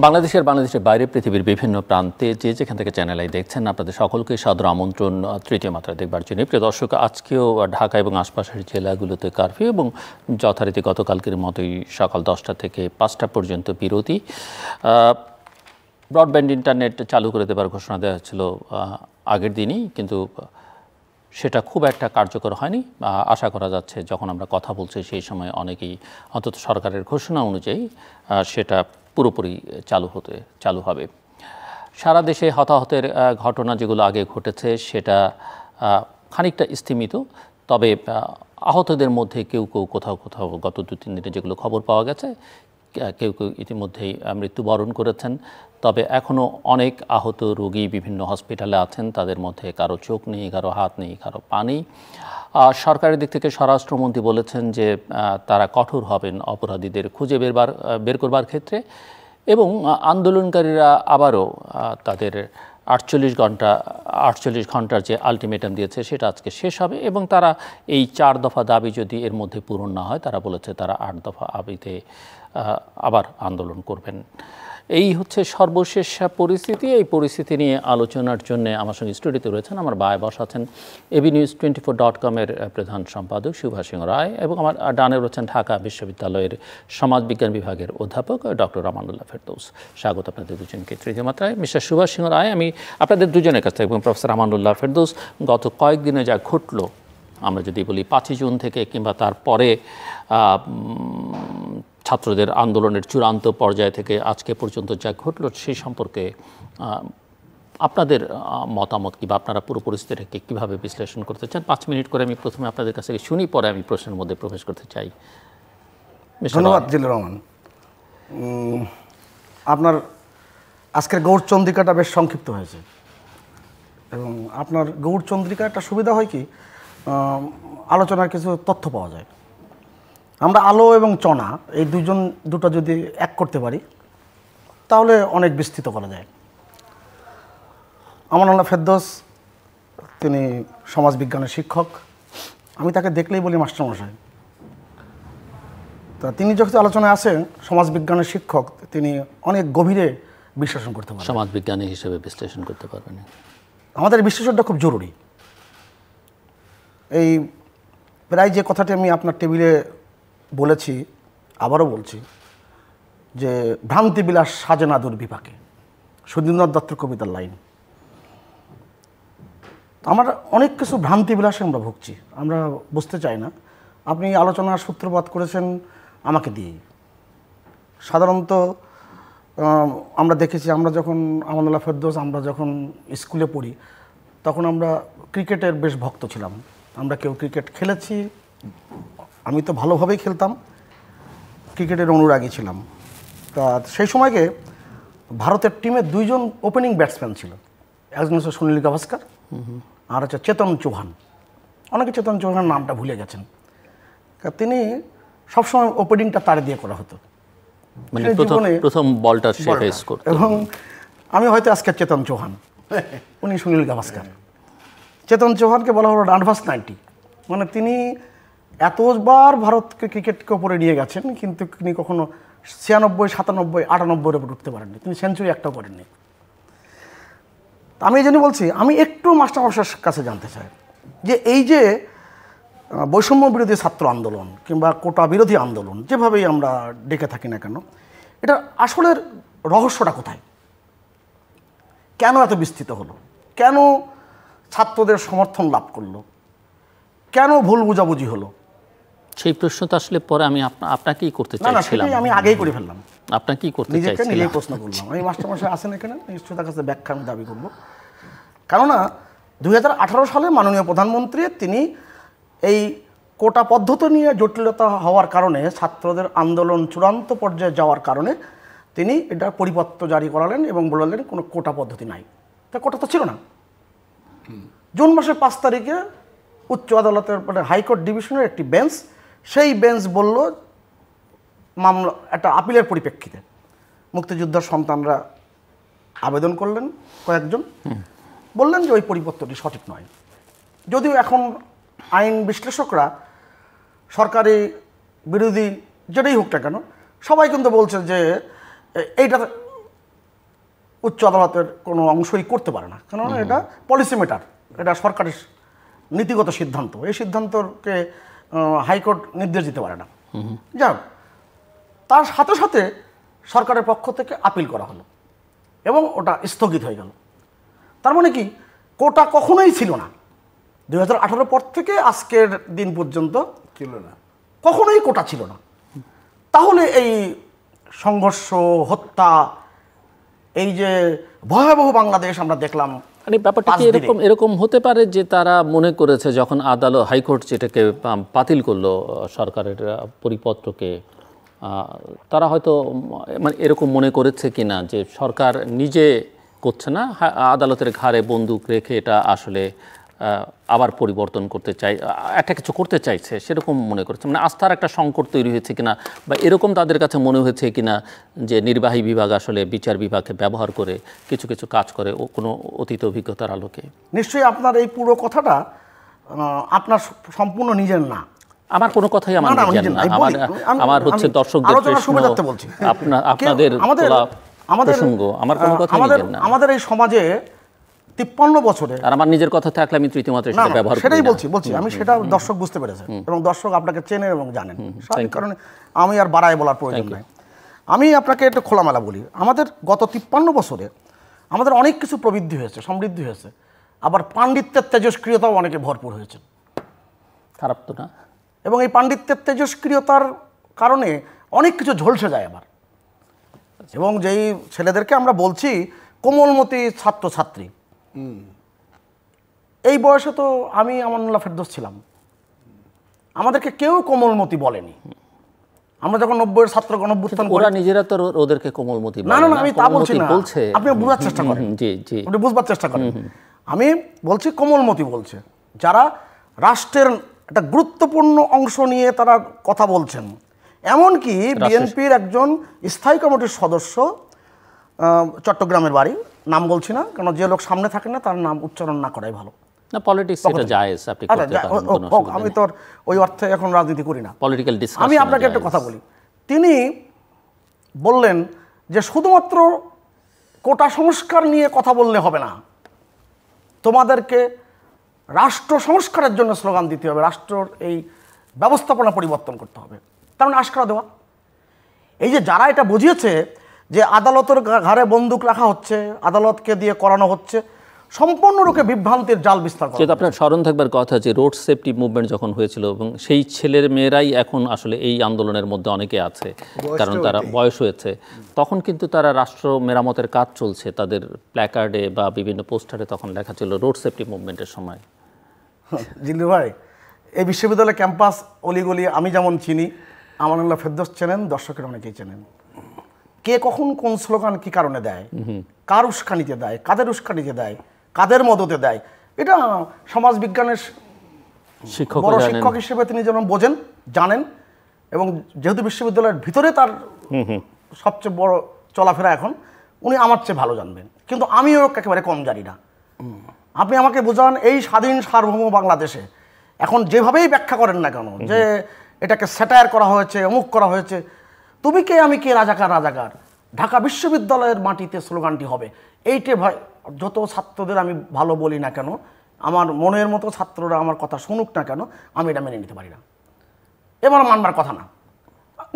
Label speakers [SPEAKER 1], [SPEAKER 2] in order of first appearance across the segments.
[SPEAKER 1] বাংলাদেশের বাইরে পৃথিবীর বিভিন্ন প্রান্তে যে যেখান থেকে চ্যানেল আই দেখছেন আপনাদের সকলকে সাদর আমন্ত্রণ তৃতীয় মাত্রা দেখবার জন্য। প্রিয় দর্শক, আজকেও ঢাকা এবং আশপাশের জেলাগুলোতে কারফিউ এবং যথারীতি গতকালকের মতোই সকাল 10টা থেকে 5টা পর্যন্ত বিরতি। ব্রডব্যান্ড ইন্টারনেট চালু করে দেবার ঘোষণা দেওয়া হচ্ছিল আগের দিনই, কিন্তু সেটা খুব একটা কার্যকর হয়নি। আশা করা যাচ্ছে যখন আমরা কথা বলছি সেই সময় অনেকেই অন্তত সরকারের ঘোষণা অনুযায়ী সেটা পুরোপুরি চালু হবে। সারা দেশে হতাহতের ঘটনা যেগুলো আগে ঘটেছে সেটা খানিকটা স্তিমিত, তবে আহতদের মধ্যে কেউ কোথাও গত 2-3 দিনে যেগুলো খবর পাওয়া গেছে কেউ ইতিমধ্যেই মৃত্যুবরণ করেছেন। তবে এখনও অনেক আহত রোগী বিভিন্ন হসপিটালে আছেন, তাদের মধ্যে কারো চোখ নেই, কারো হাত নেই, কারো পা নেই। সরকারের দিক থেকে স্বরাষ্ট্রমন্ত্রী বলেছেন যে তারা কঠোর হবেন অপরাধীদের খুঁজে বের করবার ক্ষেত্রে, এবং আন্দোলনকারীরা আবারও তাদের 48 ঘন্টার যে আলটিমেটাম দিয়েছে সেটা আজকে শেষ হবে, এবং তারা এই 4 দফা দাবি যদি এর মধ্যে পূরণ না হয় তারা বলেছে তারা 8 দফা দাবিতে আবার আন্দোলন করবেন। এই হচ্ছে সর্বশেষ পরিস্থিতি। এই পরিস্থিতি নিয়ে আলোচনার জন্য আমার সঙ্গে স্টুডিওতে রয়েছেন আমার বায় বস আছেন abnews24.com-এর প্রধান সম্পাদক সুভাষ সিংহ রায়, এবং আমার ডানে রয়েছেন ঢাকা বিশ্ববিদ্যালয়ের সমাজবিজ্ঞান বিভাগের অধ্যাপক ডক্টর আমানুল্লাহ ফেরদৌস। স্বাগত আপনাদের দুজনকে তৃতীয় মাত্রায়। মিস্টার সুভাষ সিংহ রায়, আমি আপনাদের দুজনের কাছ থেকে এবং প্রফেসর আমানুল্লাহ ফেরদৌস, গত কয়েকদিনে যা ঘটলো, আমরা যদি বলি 5ই জুন থেকে কিংবা তারপরে ছাত্রদের আন্দোলনের চূড়ান্ত পর্যায় থেকে আজকে পর্যন্ত যা ঘটল সেই সম্পর্কে আপনাদের মতামত কি, বা আপনারা পুরো পরিস্থিতিটাকে কীভাবে বিশ্লেষণ করতে চান? 5 মিনিট করে আমি প্রথমে আপনাদের কাছ থেকে শুনি, পরে আমি প্রশ্নের মধ্যে প্রবেশ করতে চাই।
[SPEAKER 2] ধন্যবাদ জিল্লুর রহমান। আপনার আজকের গৌড়চন্দ্রিকাটা বেশ সংক্ষিপ্ত হয়েছে, এবং আপনার গৌড়চন্দ্রিকা একটা সুবিধা হয় কি, আলোচনার কিছু তথ্য পাওয়া যায়। আমরা আলো এবং চনা এই দুটো যদি এক করতে পারি তাহলে অনেক বিস্তৃত করা যায়। আমানুল্লাহ ফেরদৌস তিনি সমাজবিজ্ঞানের শিক্ষক, আমি তাকে দেখলেই বলি মাস্টারমশাই। তা তিনি যখন আলোচনায় আসেন, সমাজবিজ্ঞানের শিক্ষক, তিনি অনেক গভীরে বিশ্লেষণ করতে পারেন,
[SPEAKER 1] সমাজবিজ্ঞানী হিসেবে বিশ্লেষণ করতে পারবেন।
[SPEAKER 2] আমাদের বিশ্লেষণটা খুব জরুরি। এই প্রায় যে কথাটি আমি আপনার টেবিলে বলেছি, আবারও বলছি, যে ভ্রান্তিবিলাস সাজে না দুর্বিপাকে, সুধীন্দ্রনাথ দত্তের কবিতার লাইন। আমরা অনেক কিছু ভ্রান্তিবিলাসে আমরা ভুগছি, আমরা বুঝতে চাই না। আপনি আলোচনার সূত্রপাত করেছেন আমাকে দিয়েই। সাধারণত আমরা দেখেছি, আমরা যখন আমানুল্লাহ ফেরদৌস আমরা যখন স্কুলে পড়ি তখন আমরা ক্রিকেটের বেশ ভক্ত ছিলাম। আমরা কেউ ক্রিকেট খেলেছি, আমি তো ভালোভাবেই খেলতাম, ক্রিকেটের অনুরাগী ছিলাম। তা সেই সময়কে ভারতের টিমে 2জন ওপেনিং ব্যাটসম্যান ছিল, একজন হচ্ছে সুনীল গাভাস্কার আর হচ্ছে চেতন চৌহান। অনেকে চেতন চৌহানের নামটা ভুলে গেছেন। তিনি সবসময় ওপেনিংটা তারে দিয়ে করা হতো,
[SPEAKER 1] মানে প্রথম বলটা সে ফেস করত।
[SPEAKER 2] এবং আমি হয়তো আজকে চেতন চৌহান, উনি সুনীল গাভাস্কার। চেতন চৌহানকে বলা হলো রানভাস 90, মানে তিনি এতবার ভারতকে ক্রিকেটকে ওপরে নিয়ে গেছেন, কিন্তু তিনি কখনো 96, 97, 98-এর উপর উঠতে পারেননি, তিনি সেঞ্চুরি একটাও করেননি। আমি এই জন্য বলছি, আমি একটু মাস্টারমশাইয়ের কাছে জানতে চাই যে এই যে বৈষম্য বিরোধী ছাত্র আন্দোলন কিংবা কোটা বিরোধী আন্দোলন, যেভাবেই আমরা ডেকে থাকি না কেন, এটা আসলের রহস্যটা কোথায়? কেন এত বিস্তৃত হলো? কেন ছাত্রদের সমর্থন লাভ করলো? কেন ভুল বুঝাবুঝি হলো?
[SPEAKER 1] সেই প্রশ্ন তো আসলে পরে আমি আপনাকেই করতে চাইছিলাম।
[SPEAKER 2] আমি আগেই করে ফেললাম,
[SPEAKER 1] আপনাকেই করতে চাইছিলাম,
[SPEAKER 2] নিজেই প্রশ্ন করলাম। আমি মাস্টারমশাই আছেন এখানে, নিশ্চয়ই তার কাছে ব্যাখ্যা আমি দাবি করবো। কেননা 2018 সালে মাননীয় প্রধানমন্ত্রী তিনি এই কোটা পদ্ধতি নিয়ে জটিলতা হওয়ার কারণে, ছাত্রদের আন্দোলন চূড়ান্ত পর্যায়ে যাওয়ার কারণে তিনি এটা পরিপত্র জারি করালেন এবং বললেন কোনো কোটা পদ্ধতি নাই। তা কোটা তো ছিল না। জুন মাসের 5 তারিখে উচ্চ আদালতের মানে হাইকোর্ট ডিভিশনের একটি বেঞ্চ, সেই বেঞ্চ বলল, মামলা একটা আপিলের পরিপ্রেক্ষিতে মুক্তিযোদ্ধার সন্তানরা আবেদন করলেন, কয়েকজন বললেন যে ওই পরিপত্রটি সঠিক নয়। যদিও এখন আইন বিশ্লেষকরা, সরকারি বিরোধী যেটাই হোক না কেন, সবাই কিন্তু বলছে যে এইটা উচ্চ আদালতের কোনো অংশই করতে পারে না, কেননা এটা পলিসি ম্যাটার, এটা সরকারের নীতিগত সিদ্ধান্ত। এই সিদ্ধান্তকে হাইকোর্ট নির্দেশ দিতে পারে না। যাক, তার সাথে সাথে সরকারের পক্ষ থেকে আপিল করা হলো এবং ওটা স্থগিত হয়ে গেল। তার মানে কি, কোটা কখনোই ছিল না। 2018 পর থেকে আজকের দিন পর্যন্ত
[SPEAKER 3] ছিল না,
[SPEAKER 2] কখনোই কোটা ছিল না। তাহলে এই সংঘর্ষ, হত্যা, এই যে ভয়াবহ বাংলাদেশ আমরা দেখলাম,
[SPEAKER 1] মানে ব্যাপারটা কি এরকম হতে পারে যে তারা মনে করেছে যখন আদালত হাইকোর্ট যেটাকে বাতিল করলো সরকারের পরিপত্রকে, তারা হয়তো মানে এরকম মনে করেছে কিনা যে সরকার নিজে করছে না, আদালতের ঘাড়ে বন্দুক রেখে এটা আসলে আবার পরিবর্তন করতে চাই, একটা কিছু করতে চাইছে, সেরকম মনে করেছে। মানে আস্থার একটা সংকট তৈরি হয়েছে কিনা, বা এরকম তাদের কাছে মনে হয়েছে কিনা যে নির্বাহী বিভাগ আসলে বিচার বিভাগকে ব্যবহার করে কিছু কিছু কাজ করে ও কোনো অতীত অভিজ্ঞতার আলোকে।
[SPEAKER 2] নিশ্চয়ই আপনার এই পুরো কথাটা আপনার সম্পূর্ণ নিজের না।
[SPEAKER 1] আমার কোনো কথাই আমার নিজের না, আমার হচ্ছে দর্শকদের আপনাদের প্রসঙ্গ, আমার কোনো কথাই নিজের না।
[SPEAKER 2] আমাদের এই সমাজে 53 বছরে,
[SPEAKER 1] আর আমার নিজের কথা থাকলে আমি তৃতীয়মাত্রা সেটা ব্যবহার করি না।
[SPEAKER 2] সেটাই বলছি আমি, সেটা দর্শক বুঝতে পেরেছে এবং দর্শক আপনাকে চেনে এবং জানেন, সেই কারণে আমি আর বাড়ায় বলার প্রয়োজন নাই। আমি আপনাকে একটু খোলামেলা বলি, আমাদের গত 53 বছরে আমাদের অনেক কিছু প্রবৃদ্ধি হয়েছে, সমৃদ্ধি হয়েছে, আবার পাণ্ডিত্যের তেজস্ক্রিয়তাও অনেকে ভরপুর হয়েছে।
[SPEAKER 1] খারাপ তো না।
[SPEAKER 2] এবং এই পাণ্ডিত্যের তেজস্ক্রিয়তার কারণে অনেক কিছু ঝলসে যায় আবার। এবং যেই ছেলেদেরকে আমরা বলছি কোমলমতি ছাত্রছাত্রী, এই বয়সে তো আমি আমানুল্লাহ ফেরদৌস ছিলাম, আমাদেরকে কেউ কোমলমতি বলেনি। আমরা যখন 90-এর ছাত্র গণঅভ্যুত্থান,
[SPEAKER 1] ওরা নিজেরা তো ওদেরকে কোমলমতি বলে
[SPEAKER 2] না, আমি তা বলছি না, আপনি বুঝার চেষ্টা করেন, আপনি বুঝবার চেষ্টা করেন। আমি বলছি কোমলমতি বলছে যারা রাষ্ট্রের একটা গুরুত্বপূর্ণ অংশ নিয়ে তারা কথা বলছেন। এমনকি বিএনপির একজন স্থায়ী কমিটির সদস্য, চট্টগ্রামের বাড়ি, নাম বলছি না কারণ যে লোক সামনে থাকে না তার নাম উচ্চারণ না করাই ভালো।
[SPEAKER 1] না, পলিটিক্স এটা জায়েজ, আপনি করতে পারেন, কোনো অসুবিধা নেই।
[SPEAKER 2] আমি তো ওই অর্থে এখন রাজনীতি করি না,
[SPEAKER 1] পলিটিক্যাল ডিসকাশন।
[SPEAKER 2] আমি আপনাকে একটা কথা বলি, তিনি বললেন যে শুধুমাত্র কোটা সংস্কার নিয়ে কথা বললে হবে না, তোমাদেরকে রাষ্ট্র সংস্কারের জন্য স্লোগান দিতে হবে, রাষ্ট্রের এই ব্যবস্থাপনা পরিবর্তন করতে হবে। তার মানে আশকারা দেওয়া। এই যে যারা এটা বুঝিয়েছে যে আদালতের ঘাড়ে বন্দুক রাখা হচ্ছে, আদালতকে দিয়ে করানো হচ্ছে, সম্পূর্ণরূপে বিভ্রান্তির জাল বিস্তার করে।
[SPEAKER 1] যেটা আপনার স্মরণ থাকবার কথা যে রোড সেফটি মুভমেন্ট যখন হয়েছিল, এবং সেই ছেলের মেয়েরাই এখন আসলে এই আন্দোলনের মধ্যে অনেকে আছে, কারণ তারা বয়স হয়েছে। তখন কিন্তু তারা রাষ্ট্র মেরামতের কাজ চলছে, তাদের প্ল্যাকার্ডে বা বিভিন্ন পোস্টারে তখন লেখা ছিল রোড সেফটি মুভমেন্টের সময়।
[SPEAKER 2] জিল্লু ভাই, এই বিশ্ববিদ্যালয় ক্যাম্পাস অলিগলি আমি যেমন চিনি, আমানুল্লাহ ফেরদৌস চেনেন, দর্শকের অনেকেই চেনেন। কে কখন কোন স্লোগান কি কারণে দেয়, কার উস্কানিতে দেয়, কাদের উস্কানিতে দেয়, কাদের মদতে দেয়, এটা সমাজ বিজ্ঞানের বড় শিক্ষক হিসেবে তিনি যেন বোঝেন, জানেন। এবং যেহেতু বিশ্ববিদ্যালয়ের ভিতরে তার সবচেয়ে বড় চলাফেরা এখন, উনি আমার চেয়ে ভালো জানবেন, কিন্তু আমিও একেবারে কম জানি না। আপনি আমাকে বোঝান, এই স্বাধীন সার্বভৌম বাংলাদেশে এখন যেভাবেই ব্যাখ্যা করেন না কেন যে এটাকে স্যাটায়ার করা হয়েছে, অমুক করা হয়েছে, তুমি কে আমি কে, রাজাকার রাজাকার, ঢাকা বিশ্ববিদ্যালয়ের মাটিতে স্লোগানটি হবে, এইটে ভাই যত ছাত্রদের আমি ভালো বলি না কেন, আমার মনের মতো ছাত্ররা আমার কথা শুনুক না কেন, আমি এটা মেনে নিতে পারি না। এবার মানবার কথা না,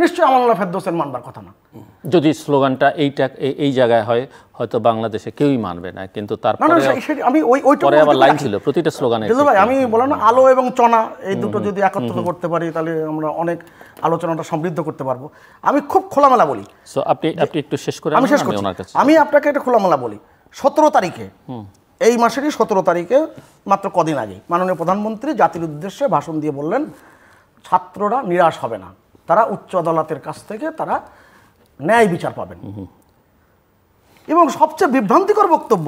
[SPEAKER 2] নিশ্চয়ই আমানুল্লাহ ফেরদৌসের মানবার কথা না।
[SPEAKER 1] যদি স্লোগানটা এই জায়গায় হয়, হয়তো বাংলাদেশে কেউই মানবে না, কিন্তু তারপরে
[SPEAKER 2] আমি
[SPEAKER 1] পরে আবার লাইন ছিল প্রতিটা স্লোগানে।
[SPEAKER 2] ভাই আমি বললাম না, আলো এবং চনা এই দুটো যদি একত্রিত করতে পারি তাহলে আমরা অনেক আলোচনাটা সমৃদ্ধ করতে পারবো। আমি খুব খোলামেলা বলি।
[SPEAKER 1] সো আপনি একটু শেষ করে,
[SPEAKER 2] আমি শেষ করছি। আমি আপনাকে একটা খোলামেলা বলি, 17 তারিখে, এই মাসেরই 17 তারিখে, মাত্র কদিন আগে মাননীয় প্রধানমন্ত্রী জাতির উদ্দেশ্যে ভাষণ দিয়ে বললেন, ছাত্ররা নিরাশ হবে না, তারা উচ্চ আদালতের কাছ থেকে তারা ন্যায় বিচার পাবেন। এবং সবচেয়ে বিভ্রান্তিকর বক্তব্য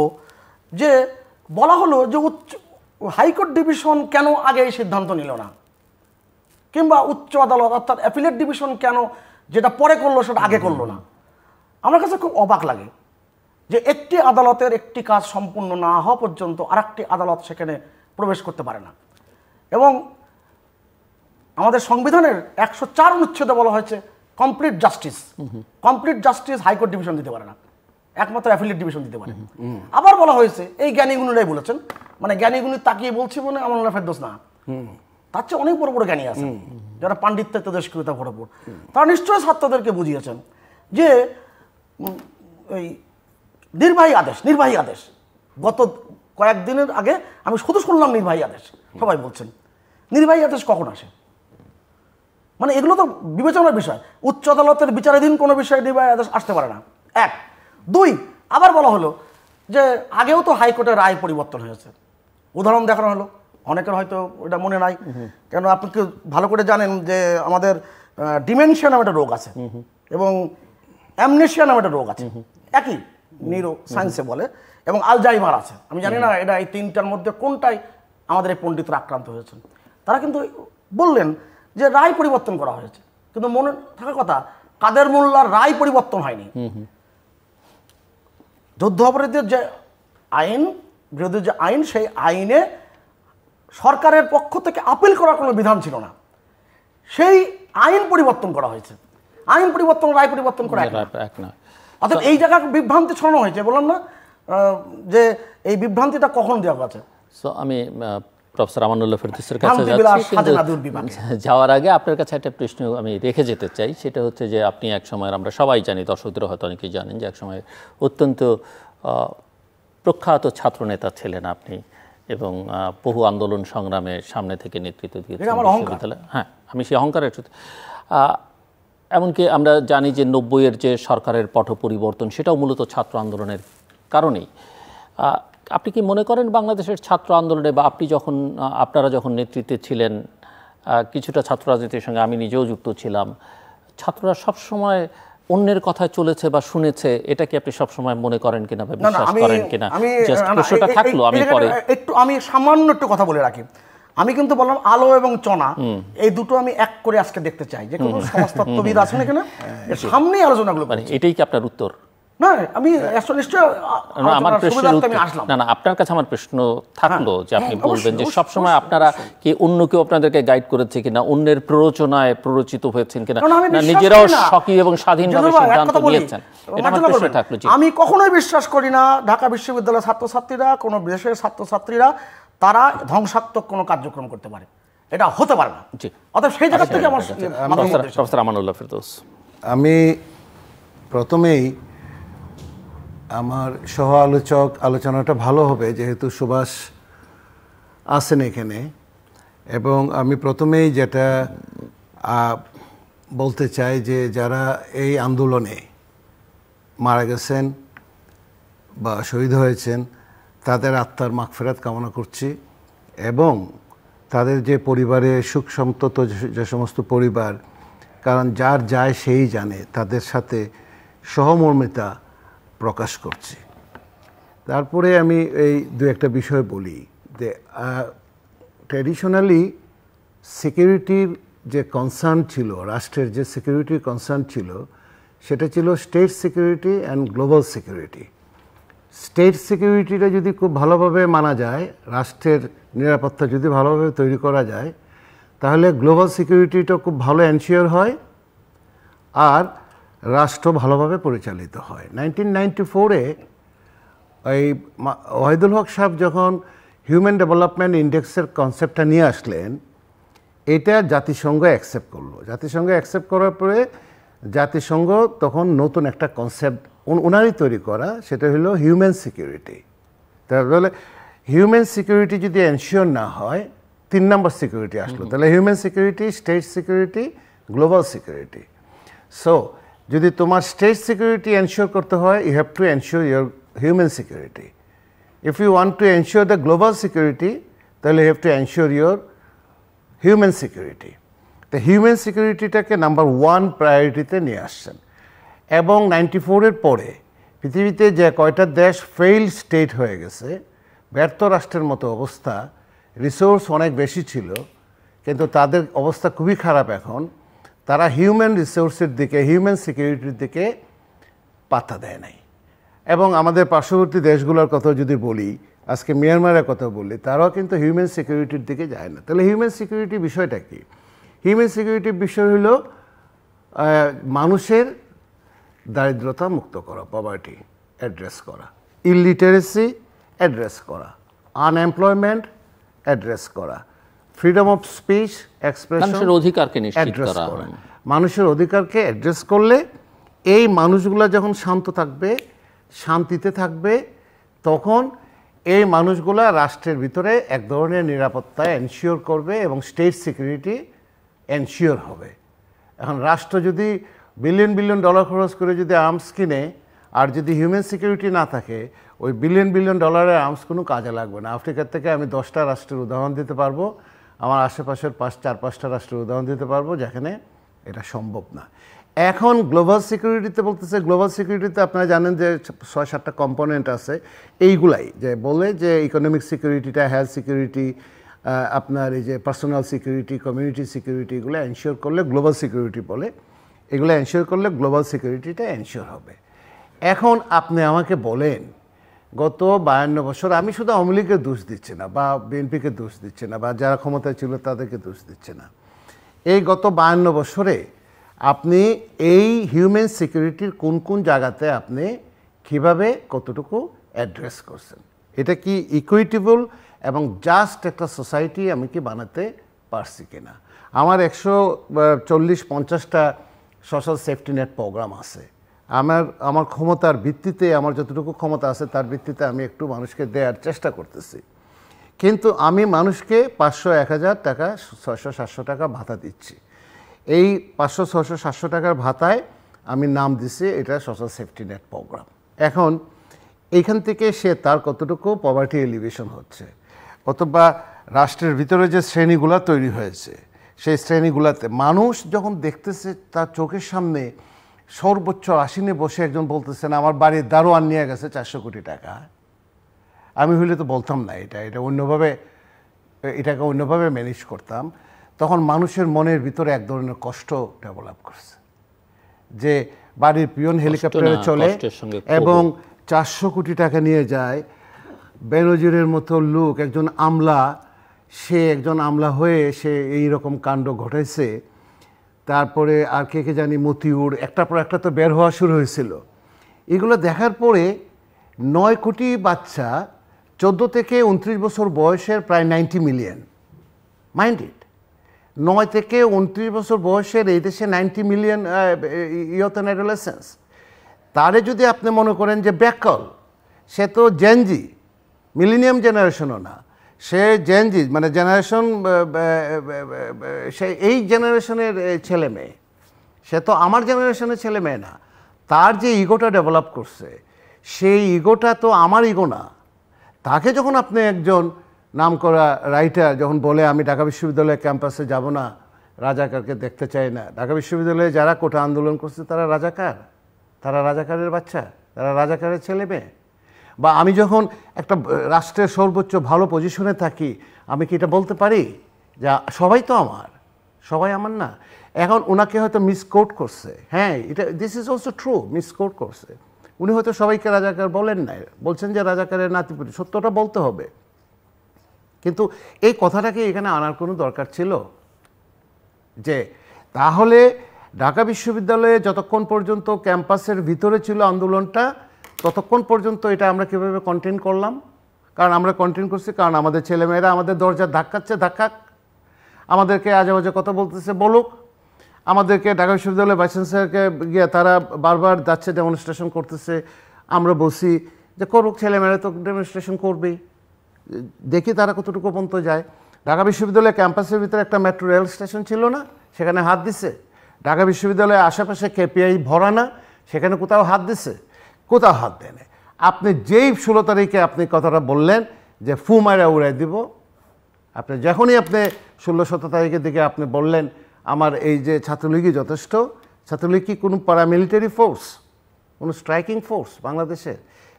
[SPEAKER 2] যে বলা হলো যে হাইকোর্ট ডিভিশন কেন আগে এই সিদ্ধান্ত নিল না, কিংবা উচ্চ আদালত অর্থাৎ অ্যাপিলেট ডিভিশন কেন যেটা পরে করলো সেটা আগে করলো না। আমার কাছে খুব অবাক লাগে যে একটি আদালতের একটি কাজ সম্পূর্ণ না হওয়া পর্যন্ত আরেকটি আদালত সেখানে প্রবেশ করতে পারে না। এবং আমাদের সংবিধানের 104 অনুচ্ছেদে বলা হয়েছে complete justice, complete justice high court division দিতে পারে না। একমাত্র অ্যাফিলিয়েট ডিভিশন দিতে পারে। আবার বলা হয়েছে এই জ্ঞানীগুণীরাই বলেছেন, মানে জ্ঞানীগুণী তাকিয়ে বলছি মানে আমানুল্লাহ ফেরদৌস না, তার চেয়ে অনেক বড় বড় জ্ঞানী আছে যারা পাণ্ডিত্যের তেজস্ক্রিয়তা ভরপুর। তারা নিশ্চয়ই ছাত্রদেরকে বুঝিয়েছেন যে এই নির্বাহী আদেশ গত কয়েকদিনের আগে আমি শুধু শুনলাম নির্বাহী আদেশ, সবাই বলছেন নির্বাহী আদেশ কখন আসে, মানে এগুলো তো বিবেচনার বিষয়। উচ্চ আদালতের বিচারাধীন কোনো বিষয়ে নির্বাহী আদেশ আসতে পারে না, 1। 2, আবার বলা হলো যে আগেও তো হাইকোর্টের রায় পরিবর্তন হয়েছে, উদাহরণ দেখানো হলো, অনেকের হয়তো এটা মনে নাই, কেন আপনি কি ভালো করে জানেন যে আমাদের ডিমেনশিয়া নামে একটা রোগ আছে এবং অ্যামনেশিয়া নামে একটা রোগ আছে, একই নিউরো সায়েন্সে বলে, এবং আলজাইমার আছে। আমি জানি না এটা এই তিনটার মধ্যে কোনটাই আমাদের এই পণ্ডিতরা আক্রান্ত হয়েছেন। তারা কিন্তু বললেন যে রায় পরিবর্তন করা হয়েছে, কিন্তু মনে থাকার কথা কাদের মোল্লার রায় পরিবর্তন হয়নি। যুদ্ধ অপরাধীদের যে আইন, বিরোধী যে আইন, সেই আইনে সরকারের পক্ষ থেকে আপিল করার কোনো বিধান ছিল না, সেই আইন পরিবর্তন করা হয়েছে। আইন পরিবর্তন রায় পরিবর্তন করা এক না। অর্থাৎ এই জায়গায় বিভ্রান্তি ছড়ানো হয়েছে, বললাম না যে এই বিভ্রান্তিটা কখন দেওয়া আছে।
[SPEAKER 1] সো আমি প্রফেসর আমানুল্লাহ ফেরদৌসের কাছে যাচ্ছি, যাওয়ার আগে আপনার কাছে একটা প্রশ্ন আমি রেখে যেতে চাই। সেটা হচ্ছে যে আপনি এক সময়, আমরা সবাই জানি, দর্শকদের হয়তো অনেকেই জানেন, যে এক সময় অত্যন্ত প্রখ্যাত ছাত্রনেতা ছিলেন আপনি, এবং বহু আন্দোলন সংগ্রামে সামনে থেকে নেতৃত্ব দিয়েছেন। হ্যাঁ, আমি সেই অহংকারের সাথে, এমনকি আমরা জানি যে 90-এর যে সরকারের পট পরিবর্তন, সেটাও মূলত ছাত্র আন্দোলনের কারণেই। আপনি কি মনে করেন বাংলাদেশের ছাত্র আন্দোলনে, বা আপনি যখন, আপনারা যখন নেতৃত্বে ছিলেন, কিছুটা ছাত্র রাজনীতির সঙ্গে আমি নিজেও যুক্ত ছিলাম, ছাত্ররা সবসময় অন্যের কথায় চলেছে বা শুনেছে, এটা কি আপনি সবসময় মনে করেন কিনা বা বিশ্বাস করেন কিনা? জাস্ট প্রশ্নটা থাকলো, আমি পরে
[SPEAKER 2] আমি সামান্য একটু কথা বলে রাখি। আমি কিন্তু বললাম আলো এবং চনা, এই দুটো আমি এক করে আজকে দেখতে চাই। যে কোনো সমাজতত্ত্ববিদ আছেন এখানে, সামনেই আলোচনাগুলো,
[SPEAKER 1] এটাই কি আপনার উত্তর?
[SPEAKER 2] না, আমি নিশ্চয়
[SPEAKER 1] আমার প্রশ্ন, না না, আপনার কাছে আমার প্রশ্ন থাকলো যে আপনি বলবেন যে সবসময় আপনারা কি অন্য কেউ আপনাদেরকে গাইড করেছে কিনা, অন্যের প্ররোচনায় প্ররোচিত হয়েছেন কিনা, না নিজেরাও সক্রিয় এবং স্বাধীনভাবে সিদ্ধান্ত নিয়েছেন? এটা আমার প্রশ্ন থাকলো।
[SPEAKER 2] আমি কখনোই বিশ্বাস করি না ঢাকা বিশ্ববিদ্যালয়ের ছাত্রছাত্রীরা, কোনো দেশের ছাত্রছাত্রীরা তারা ধ্বংসাত্মক কোনো কার্যক্রম করতে পারে, এটা হতে পারে না। অর্থাৎ সেই জায়গা থেকে আমার
[SPEAKER 1] প্রফেসর আমানুল্লাহ ফেরদৌস,
[SPEAKER 3] আমি প্রথমেই আমার সহ আলোচনাটা ভালো হবে যেহেতু সুভাষ আছেন এখানে, এবং আমি প্রথমেই যেটা বলতে চাই যে যারা এই আন্দোলনে মারা গেছেন বা শহীদ হয়েছেন তাদের আত্মার মাগফিরাত কামনা করছি, এবং তাদের যে পরিবারে সুখ সন্তত যে সমস্ত পরিবার, কারণ যার যায় সেই জানে, তাদের সাথে সহমর্মিতা প্রকাশ করছি। তারপরে আমি এই দু একটা বিষয় বলি যে ট্র্যাডিশনালি সিকিউরিটির যে কনসার্ন ছিল, রাষ্ট্রের যে সিকিউরিটির কনসার্ন ছিল, সেটা ছিল state security and global security. State সিকিউরিটিটা যদি খুব ভালোভাবে মানা যায়, রাষ্ট্রের নিরাপত্তা যদি ভালোভাবে তৈরি করা যায়, তাহলে গ্লোবাল সিকিউরিটিটা খুব ভালো এনশিওর হয় আর রাষ্ট্র ভালোভাবে পরিচালিত হয়। 1994-এ এই ওয়াহিদুল হক সাহেব যখন হিউম্যান ডেভেলপমেন্ট ইন্ডেক্সের কনসেপ্টটা নিয়ে আসলেন, এটা জাতিসংঘ অ্যাকসেপ্ট করলো। জাতিসংঘ অ্যাকসেপ্ট করার পরে জাতিসংঘ তখন নতুন একটা কনসেপ্ট ওনারই তৈরি করা, সেটা হলো হিউম্যান সিকিউরিটি। তাহলে হিউম্যান সিকিউরিটি যদি এনশিওর না হয়, 3 নম্বর সিকিউরিটি আসলো। তাহলে human security, state security, global security. So যদি তোমার স্টেট সিকিউরিটি এনশিওর করতে হয়, you have to ensure your human security. If you want to ensure the global security, তাহলে you have to ensure your human security. তো human সিকিউরিটিটাকে number 1 প্রায়োরিটিতে নিয়ে আসছেন। এবং 94-এর পরে পৃথিবীতে যে কয়টা দেশ ফেইল্ড স্টেট হয়ে গেছে, ব্যর্থ রাষ্ট্রের মতো অবস্থা, রিসোর্স অনেক বেশি ছিল কিন্তু তাদের অবস্থা খুবই খারাপ এখন, তারা হিউম্যান রিসোর্সের দিকে, হিউম্যান সিকিউরিটির দিকে পাত্তা দেয় নাই। এবং আমাদের পার্শ্ববর্তী দেশগুলোর কথা যদি বলি, আজকে মিয়ানমারের কথা বলি, তারাও কিন্তু হিউম্যান সিকিউরিটির দিকে যায় না। তাহলে হিউম্যান সিকিউরিটি বিষয়টা কি? হিউম্যান সিকিউরিটির বিষয় হলো মানুষের দারিদ্রতা মুক্ত করা, পভার্টি, অ্যাড্রেস করা, ইলিটারেসি অ্যাড্রেস করা, আনএমপ্লয়মেন্ট অ্যাড্রেস করা, ফ্রিডম অফ স্পিচ এক্সপ্রেশন
[SPEAKER 1] মানুষের অধিকারকে নিশ্চিত
[SPEAKER 3] অ্যাড্রেস
[SPEAKER 1] করা।
[SPEAKER 3] করা। মানুষের অধিকারকে অ্যাড্রেস করলে এই মানুষগুলো যখন শান্ত থাকবে, শান্তিতে থাকবে, তখন এই মানুষগুলা রাষ্ট্রের ভিতরে এক ধরনের নিরাপত্তা এনশিওর করবে এবং স্টেট সিকিউরিটি এনশিওর হবে। এখন রাষ্ট্র যদি বিলিয়ন বিলিয়ন ডলার খরচ করে যদি আর্মস কিনে, আর যদি হিউম্যান সিকিউরিটি না থাকে, ওই বিলিয়ন বিলিয়ন ডলারের আর্মস কোনো কাজে লাগবে না। আফ্রিকার থেকে আমি 10টা রাষ্ট্রের উদাহরণ দিতে পারবো, আমার আশেপাশের 4-5টা রাষ্ট্রের উদাহরণ দিতে পারবো যেখানে এটা সম্ভব না। এখন গ্লোবাল সিকিউরিটিতে বলতেছে, গ্লোবাল সিকিউরিটিতে আপনারা জানেন যে 6-7টা কম্পোনেন্ট আছে। এইগুলাই যে বলে যে ইকোনমিক সিকিউরিটিটা, হেলথ সিকিউরিটি, আপনার এই যে পার্সোনাল সিকিউরিটি, কমিউনিটি সিকিউরিটি, এগুলো এনশিওর করলে গ্লোবাল সিকিউরিটি বলে। এগুলো এনশিওর করলে গ্লোবাল সিকিউরিটিটা এনশিওর হবে। এখন আপনি আমাকে বলেন, গত 52 বছর, আমি শুধু আওয়ামী লীগের দোষ দিচ্ছি না, বা বিএনপিকে দোষ দিচ্ছি না, বা যারা ক্ষমতায় ছিল তাদেরকে দোষ দিচ্ছে না, এই গত 52 বছরে আপনি এই হিউম্যান সিকিউরিটির কোন কোন জায়গাতে আপনি কীভাবে কতটুকু অ্যাড্রেস করছেন? এটা কি ইকুইটেবল এবং জাস্ট একটা সোসাইটি আমি কি বানাতে পারছি কিনা? আমার 140-50টা সোশ্যাল সেফটি নেট প্রোগ্রাম আছে। আমার ক্ষমতার ভিত্তিতে, আমার যতটুকু ক্ষমতা আছে তার ভিত্তিতে আমি একটু মানুষকে দেওয়ার চেষ্টা করতেছি। কিন্তু আমি মানুষকে 500-1000 টাকা, 600-700 টাকা ভাতা দিচ্ছি। এই 500-600-700 টাকার ভাতায় আমি নাম দিছি এটা সোশ্যাল সেফটি নেট প্রোগ্রাম। এখন এইখান থেকে সে তার কতটুকু পভার্টি এলিভেশন হচ্ছে, অথবা রাষ্ট্রের ভিতরে যে শ্রেণীগুলো তৈরি হয়েছে, সেই শ্রেণীগুলোতে মানুষ যখন দেখতেছে তার চোখের সামনে সর্বোচ্চ আসীনে বসে একজন বলতেছেন আমার বাড়ির দারোয়ান নিয়ে গেছে 400 কোটি টাকা, আমি হইলে তো বলতাম না, এটাকে অন্যভাবে ম্যানেজ করতাম। তখন মানুষের মনের ভিতরে এক ধরনের কষ্ট ডেভেলপ করছে যে বাড়ির পিয়ন হেলিকপ্টারে চলে এবং 400 কোটি টাকা নিয়ে যায়। বেনজিরের মতো লোক, একজন আমলা হয়ে সে এইরকম কাণ্ড ঘটাইছে। তারপরে আর কে জানি, মতিউর, একটার পর একটা তো বের হওয়া শুরু হয়েছিল। এগুলো দেখার পরে 9 কোটি বাচ্চা, 14 থেকে 29 বছর বয়সের প্রায় 90 মিলিয়ন, মাইন্ড ইট, 9 থেকে 29 বছর বয়সের এই দেশে 90 মিলিয়ন ইয়থ অ্যান্ড অ্যাডোলেসেন্স, তারে যদি আপনি মনে করেন যে ব্যাকল, সে তো জেনজি, মিলেনিয়াম জেনারেশনও না, সে জেনজি মানে জেনারেশন, সে এই জেনারেশনের ছেলে মেয়ে, সে তো আমার জেনারেশনের ছেলে মেয়ে না। তার যে ইগোটা ডেভেলপ করছে, সেই ইগোটা তো আমার ইগো না। তাকে যখন আপনি একজন নামকরা রাইটার যখন বলে আমি ঢাকা বিশ্ববিদ্যালয়ের ক্যাম্পাসে যাব না, রাজাকারকে দেখতে চাই না, ঢাকা বিশ্ববিদ্যালয়ে যারা কোটা আন্দোলন করছে তারা রাজাকার, তারা রাজাকারের বাচ্চা, তারা রাজাকারের ছেলে মেয়ে। বা আমি যখন একটা রাষ্ট্রের সর্বোচ্চ ভালো পজিশনে থাকি, আমি কি এটা বলতে পারি যে সবাই তো আমার, সবাই আমার না? এখন ওনাকে হয়তো মিসকোট করছে, হ্যাঁ, এটা দিস ইজ অলসো ট্রু, মিসকোট করছে। উনি হয়তো সবাইকে রাজাকার বলেন নাই, বলছেন যে রাজাকারের নাতিপুতি, সত্যটা বলতে হবে। কিন্তু এই কথাটাকে এখানে আনার কোনো দরকার ছিল? যে তাহলে ঢাকা বিশ্ববিদ্যালয়ে যতক্ষণ পর্যন্ত ক্যাম্পাসের ভিতরে ছিল আন্দোলনটা, ততক্ষণ পর্যন্ত এটা আমরা কীভাবে কন্টেইন করলাম? কারণ আমরা কন্টেইন করছি কারণ আমাদের ছেলেমেয়েরা আমাদের দরজা ধাক্কাচ্ছে, ধাক্কাক, আমাদেরকে আজে বাজে কথা বলতেছে, বলুক। আমাদেরকে ঢাকা বিশ্ববিদ্যালয়ের ভাইস চ্যান্সেলরকে গিয়ে তারা বারবার যাচ্ছে, ডেমনস্ট্রেশন করতেছে, আমরা বলছি যে করুক, ছেলেমেয়েরা তো ডেমনস্ট্রেশন করবেই, দেখি তারা কতটুকু পর্যন্ত যায়। ঢাকা বিশ্ববিদ্যালয়ের ক্যাম্পাসের ভিতরে একটা মেট্রো রেল স্টেশন ছিল না, সেখানে হাত দিছে। ঢাকা বিশ্ববিদ্যালয়ের আশেপাশে কেপিআই ভরা না, সেখানে কোথাও হাত দিছে? কোথাও হাত দেয় না। আপনি যেই 16 তারিখে আপনি কথাটা বললেন যে ফু মারা উড়াই দিব, আপনি যখনই আপনি 16-17 তারিখের দিকে আপনি বললেন আমার এই যে ছাত্রলীগই যথেষ্ট, ছাত্রলীগ কি কোনো প্যারামিলিটারি ফোর্স, কোনো স্ট্রাইকিং ফোর্স? বাংলাদেশের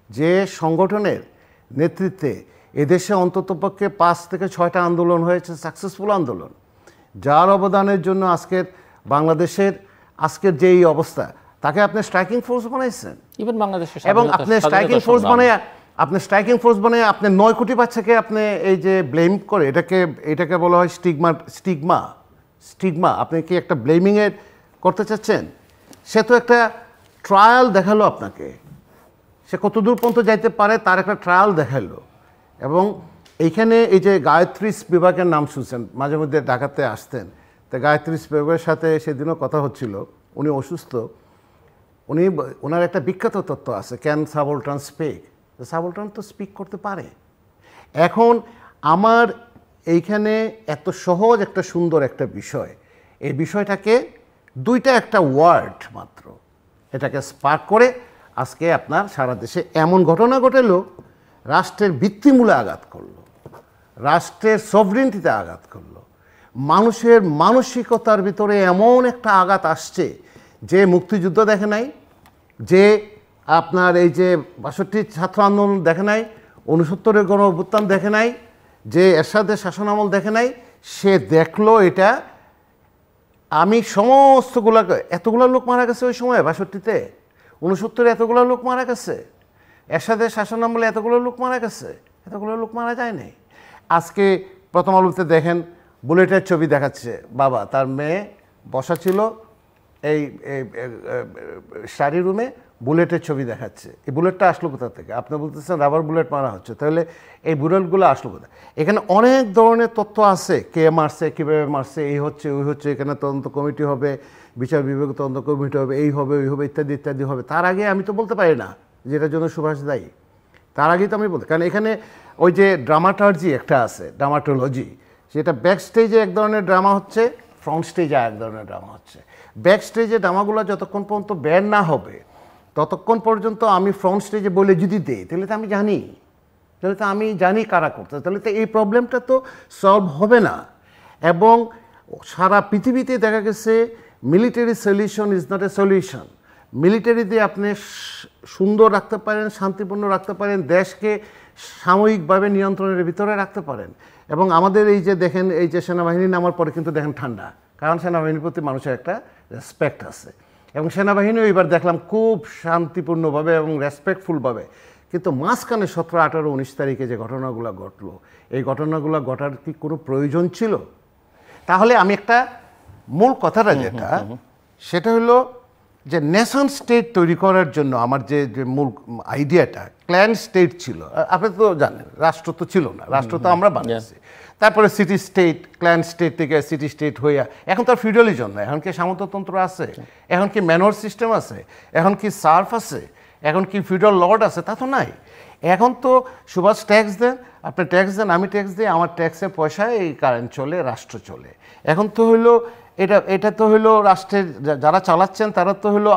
[SPEAKER 3] যে সংগঠনের নেতৃত্বে এদেশে অন্ততপক্ষে 5 থেকে 6টা আন্দোলন হয়েছে, সাকসেসফুল আন্দোলন, যার অবদানের জন্য আজকের বাংলাদেশের আজকের যে এই অবস্থা, তাকে আপনি স্ট্রাইকিং ফোর্স বানাইছেন।
[SPEAKER 1] ইভেন বাংলাদেশের
[SPEAKER 3] এবং আপনি স্ট্রাইকিং ফোর্স বানায়, আপনি 9 কোটি বাচ্চাকে আপনি এই যে ব্লেম করে, এটাকে বলা হয় স্টিগমা। আপনি কি একটা ব্লেমিংয়ের করতে চাচ্ছেন? সে তো একটা ট্রায়াল দেখালো আপনাকে, সে কতদূর পর্যন্ত যাইতে পারে তার একটা ট্রায়াল দেখাইলো। এবং এইখানে এই যে গায়ত্রী স্পিভাকের নাম শুনছেন, মাঝে মধ্যে ঢাকাতে আসতেন, তো গায়ত্রী স্পিভাকের সাথে সেদিনও কথা হচ্ছিল। উনি অসুস্থ, ওনার একটা বিখ্যাত তত্ত্ব আছে, ক্যান সাবলটার্ন স্পিক। সাবলটার্ন তো স্পিক করতে পারে। এখন আমার এইখানে এত সহজ একটা সুন্দর একটা বিষয়, এই বিষয়টাকে দুইটা একটা ওয়ার্ড মাত্র এটাকে স্পার্ক করে আজকে আপনার সারা দেশে এমন ঘটনা ঘটেলো, রাষ্ট্রের ভিত্তিমূলে আঘাত করলো, রাষ্ট্রের সভরেন্টিতে আঘাত করলো, মানুষের মানসিকতার ভিতরে এমন একটা আঘাত আসছে যে মুক্তিযুদ্ধ দেখে নাই, যে আপনার এই যে ৬২ ছাত্র আন্দোলন দেখে নাই, ৬৯-এর গণ অভ্যুত্থান দেখে নাই, যে এরশাদের শাসনামল দেখে নাই, সে দেখলো এটা। আমি এতগুলো লোক মারা গেছে ওই সময় ৬২-তে, ৬৯-এ এতগুলো লোক মারা গেছে, এরশাদের শাসনামলে এতগুলো লোক মারা গেছে, এতগুলো লোক মারা যায় নাই। আজকে প্রথম আলোতে দেখেন বুলেটের ছবি দেখাচ্ছে, বাবা তার মেয়ে বসা ছিল এই স্টাডি রুমে, বুলেটের ছবি দেখাচ্ছে। এই বুলেটটা আসলো কোথা থেকে? আপনি বলতেছেন রাবার বুলেট মারা হচ্ছে, তাহলে এই বুলেটগুলো আসলো কোথায়? এখানে অনেক ধরনের তথ্য আছে, কে মারছে, কীভাবে মারছে, এই হচ্ছে ওই হচ্ছে, এখানে তদন্ত কমিটি হবে, বিচার বিভাগ তদন্ত কমিটি হবে, এই হবে ওই হবে ইত্যাদি ইত্যাদি হবে। তার আগে আমি তো বলতে পারি না যেটার জন্য সুভাষ দায়ী, তার আগেই তো আমি বলতে, কারণ এখানে ওই যে ড্রামাটার্জি একটা আছে, ড্রামাটোলজি, সেটা ব্যাক স্টেজে এক ধরনের ড্রামা হচ্ছে, ফ্রন্ট স্টেজে এক ধরনের ড্রামা হচ্ছে। ব্যাক স্টেজে ড্রামাগুলো যতক্ষণ পর্যন্ত বের না হবে ততক্ষণ পর্যন্ত আমি ফ্রন্ট স্টেজে বলে যদি দিই, তাহলে তো আমি জানি কারা করতে, তাহলে তো এই প্রবলেমটা তো সলভ হবে না। এবং সারা পৃথিবীতে দেখা গেছে military solution is not a solution. Military দিয়ে আপনি সুন্দর রাখতে পারেন, শান্তিপূর্ণ রাখতে পারেন, দেশকে সাময়িকভাবে নিয়ন্ত্রণের ভিতরে রাখতে পারেন। এবং আমাদের এই যে দেখেন, এই যে সেনাবাহিনী নামার পরে কিন্তু দেখেন ঠান্ডা, কারণ সেনাবাহিনীর প্রতি মানুষের একটা রেসপেক্ট আছে। এবং সেনাবাহিনীও এবার দেখলাম খুব শান্তিপূর্ণভাবে এবং রেসপেক্টফুলভাবে। কিন্তু মাঝখানে 17, 18, 19 তারিখে যে ঘটনাগুলো ঘটলো, এই ঘটনাগুলো ঘটার কি কোনো প্রয়োজন ছিল? তাহলে আমি একটা মূল কথাটা যেটা, সেটা হলো যে নেশন স্টেট তৈরি করার জন্য আমার যে মূল আইডিয়াটা, ক্ল্যান স্টেট ছিল। আপনি তো জানেন রাষ্ট্র তো ছিল না, রাষ্ট্র তো আমরা বানিয়েছি। তারপরে সিটি স্টেট, ক্ল্যান স্টেট থেকে সিটি স্টেট হইয়া এখন তো আর ফিউডালিজম না, এখন কি সামন্ততন্ত্র আছে, এখন কি ম্যানুয়ার সিস্টেম আছে, এখন কি সার্ফ আছে, এখন কি ফিউডাল লর্ড আছে, তা তো নাই। এখন তো সুভাষ ট্যাক্স দেন, আপনি ট্যাক্স দেন, আমি ট্যাক্স দিই, আমার ট্যাক্সের পয়সায় এই কারেন্ট চলে, রাষ্ট্র চলে। এখন তো হইলো এটা তো হইলো রাষ্ট্রের যারা চালাচ্ছেন তারা তো হইলো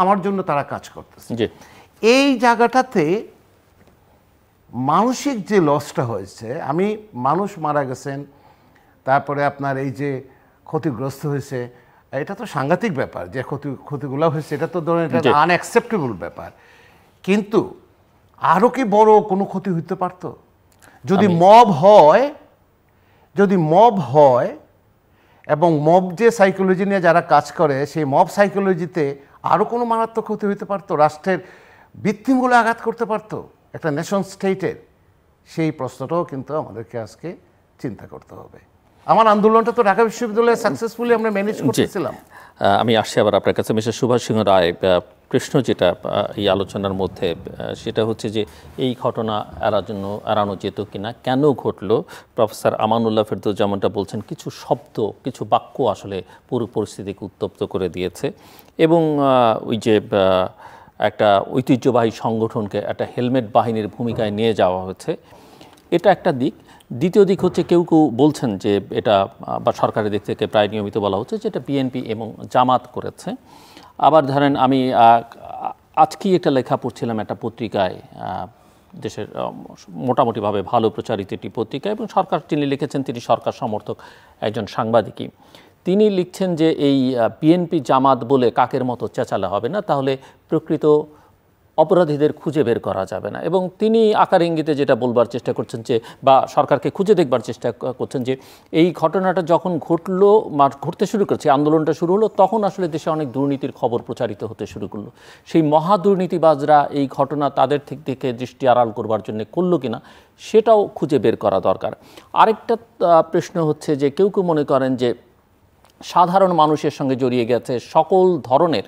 [SPEAKER 3] আমার জন্য তারা কাজ করতেছে। এই জায়গাটাতে মানসিক যে লসটা হয়েছে, মানুষ মারা গেছেন, তারপরে আপনার এই যে ক্ষতিগ্রস্ত হয়েছে, এটা তো সাংঘাতিক ব্যাপার। যে ক্ষতিগুলো হয়েছে এটা তো ধরেন এটা আনঅ্যাকসেপ্টেবল ব্যাপার। কিন্তু আরও কি বড় কোনো ক্ষতি হইতে পারতো যদি মব হয় এবং মব যে সাইকোলজি নিয়ে যারা কাজ করে, সেই মব সাইকোলজিতে আরও কোনো মারাত্মক ক্ষতি হইতে পারতো, রাষ্ট্রের ভিত্তিমূলে আঘাত করতে পারতো একটা নেশন স্টেটের। সেই প্রশ্নটাও কিন্তু আমাদেরকে আজকে চিন্তা করতে হবে। আমার আন্দোলনটা তো ঢাকা বিশ্ববিদ্যালয়ে সাকসেসফুলি আমরা ম্যানেজ করতেছিলাম।
[SPEAKER 1] আমি আসছি আবার আপনার কাছে। মিস্টার সুভাষ সিংহ রায়, প্রশ্ন যেটা এই আলোচনার মধ্যে, সেটা হচ্ছে যে এই ঘটনা এড়ানো যেত কিনা, কেন ঘটলো? প্রফেসর আমানুল্লাহ ফেরদৌস যেমনটা বলছেন, কিছু শব্দ, কিছু বাক্য আসলে পুরো পরিস্থিতিকে উত্তপ্ত করে দিয়েছে। এবং ওই যে একটা ঐতিহ্যবাহী সংগঠনকে একটা হেলমেট বাহিনীর ভূমিকায় নিয়ে যাওয়া হয়েছে, এটা একটা দিক। দ্বিতীয় দিক হচ্ছে কেউ বলছেন যে এটা, বা সরকারের দিক থেকে প্রায় নিয়মিত বলা হচ্ছে যে এটা বিএনপি এবং জামাত করেছে। আবার ধরেন আমি আজকেই একটা লেখা পড়ছিলাম একটা পত্রিকায়, দেশের মোটামুটিভাবে ভালো প্রচারিত একটি পত্রিকা, এবং তিনি লিখেছেন, তিনি সরকার সমর্থক একজন সাংবাদিকই। তিনি লিখছেন যে এই বিএনপি জামাত বলে কাকের মতো চেঁচালে হবে না, তাহলে প্রকৃত অপরাধীদের খুঁজে বের করা যাবে না। এবং তিনি আকার ইঙ্গিতে যেটা বলবার চেষ্টা করছেন যে, বা সরকারকে খুঁজে দেখবার চেষ্টা করছেন যে এই ঘটনাটা যখন ঘটতে শুরু করছে, আন্দোলনটা শুরু হলো, তখন আসলে দেশে অনেক দুর্নীতির খবর প্রচারিত হতে শুরু করলো। সেই মহা দুর্নীতিবাজরা এই ঘটনা তাদের থেকে দৃষ্টি আড়াল করবার জন্য করলো কিনা, সেটাও খুঁজে বের করা দরকার। আরেকটা প্রশ্ন হচ্ছে যে কেউ মনে করেন যে সাধারণ মানুষের সঙ্গে জড়িয়ে গেছে সকল ধরনের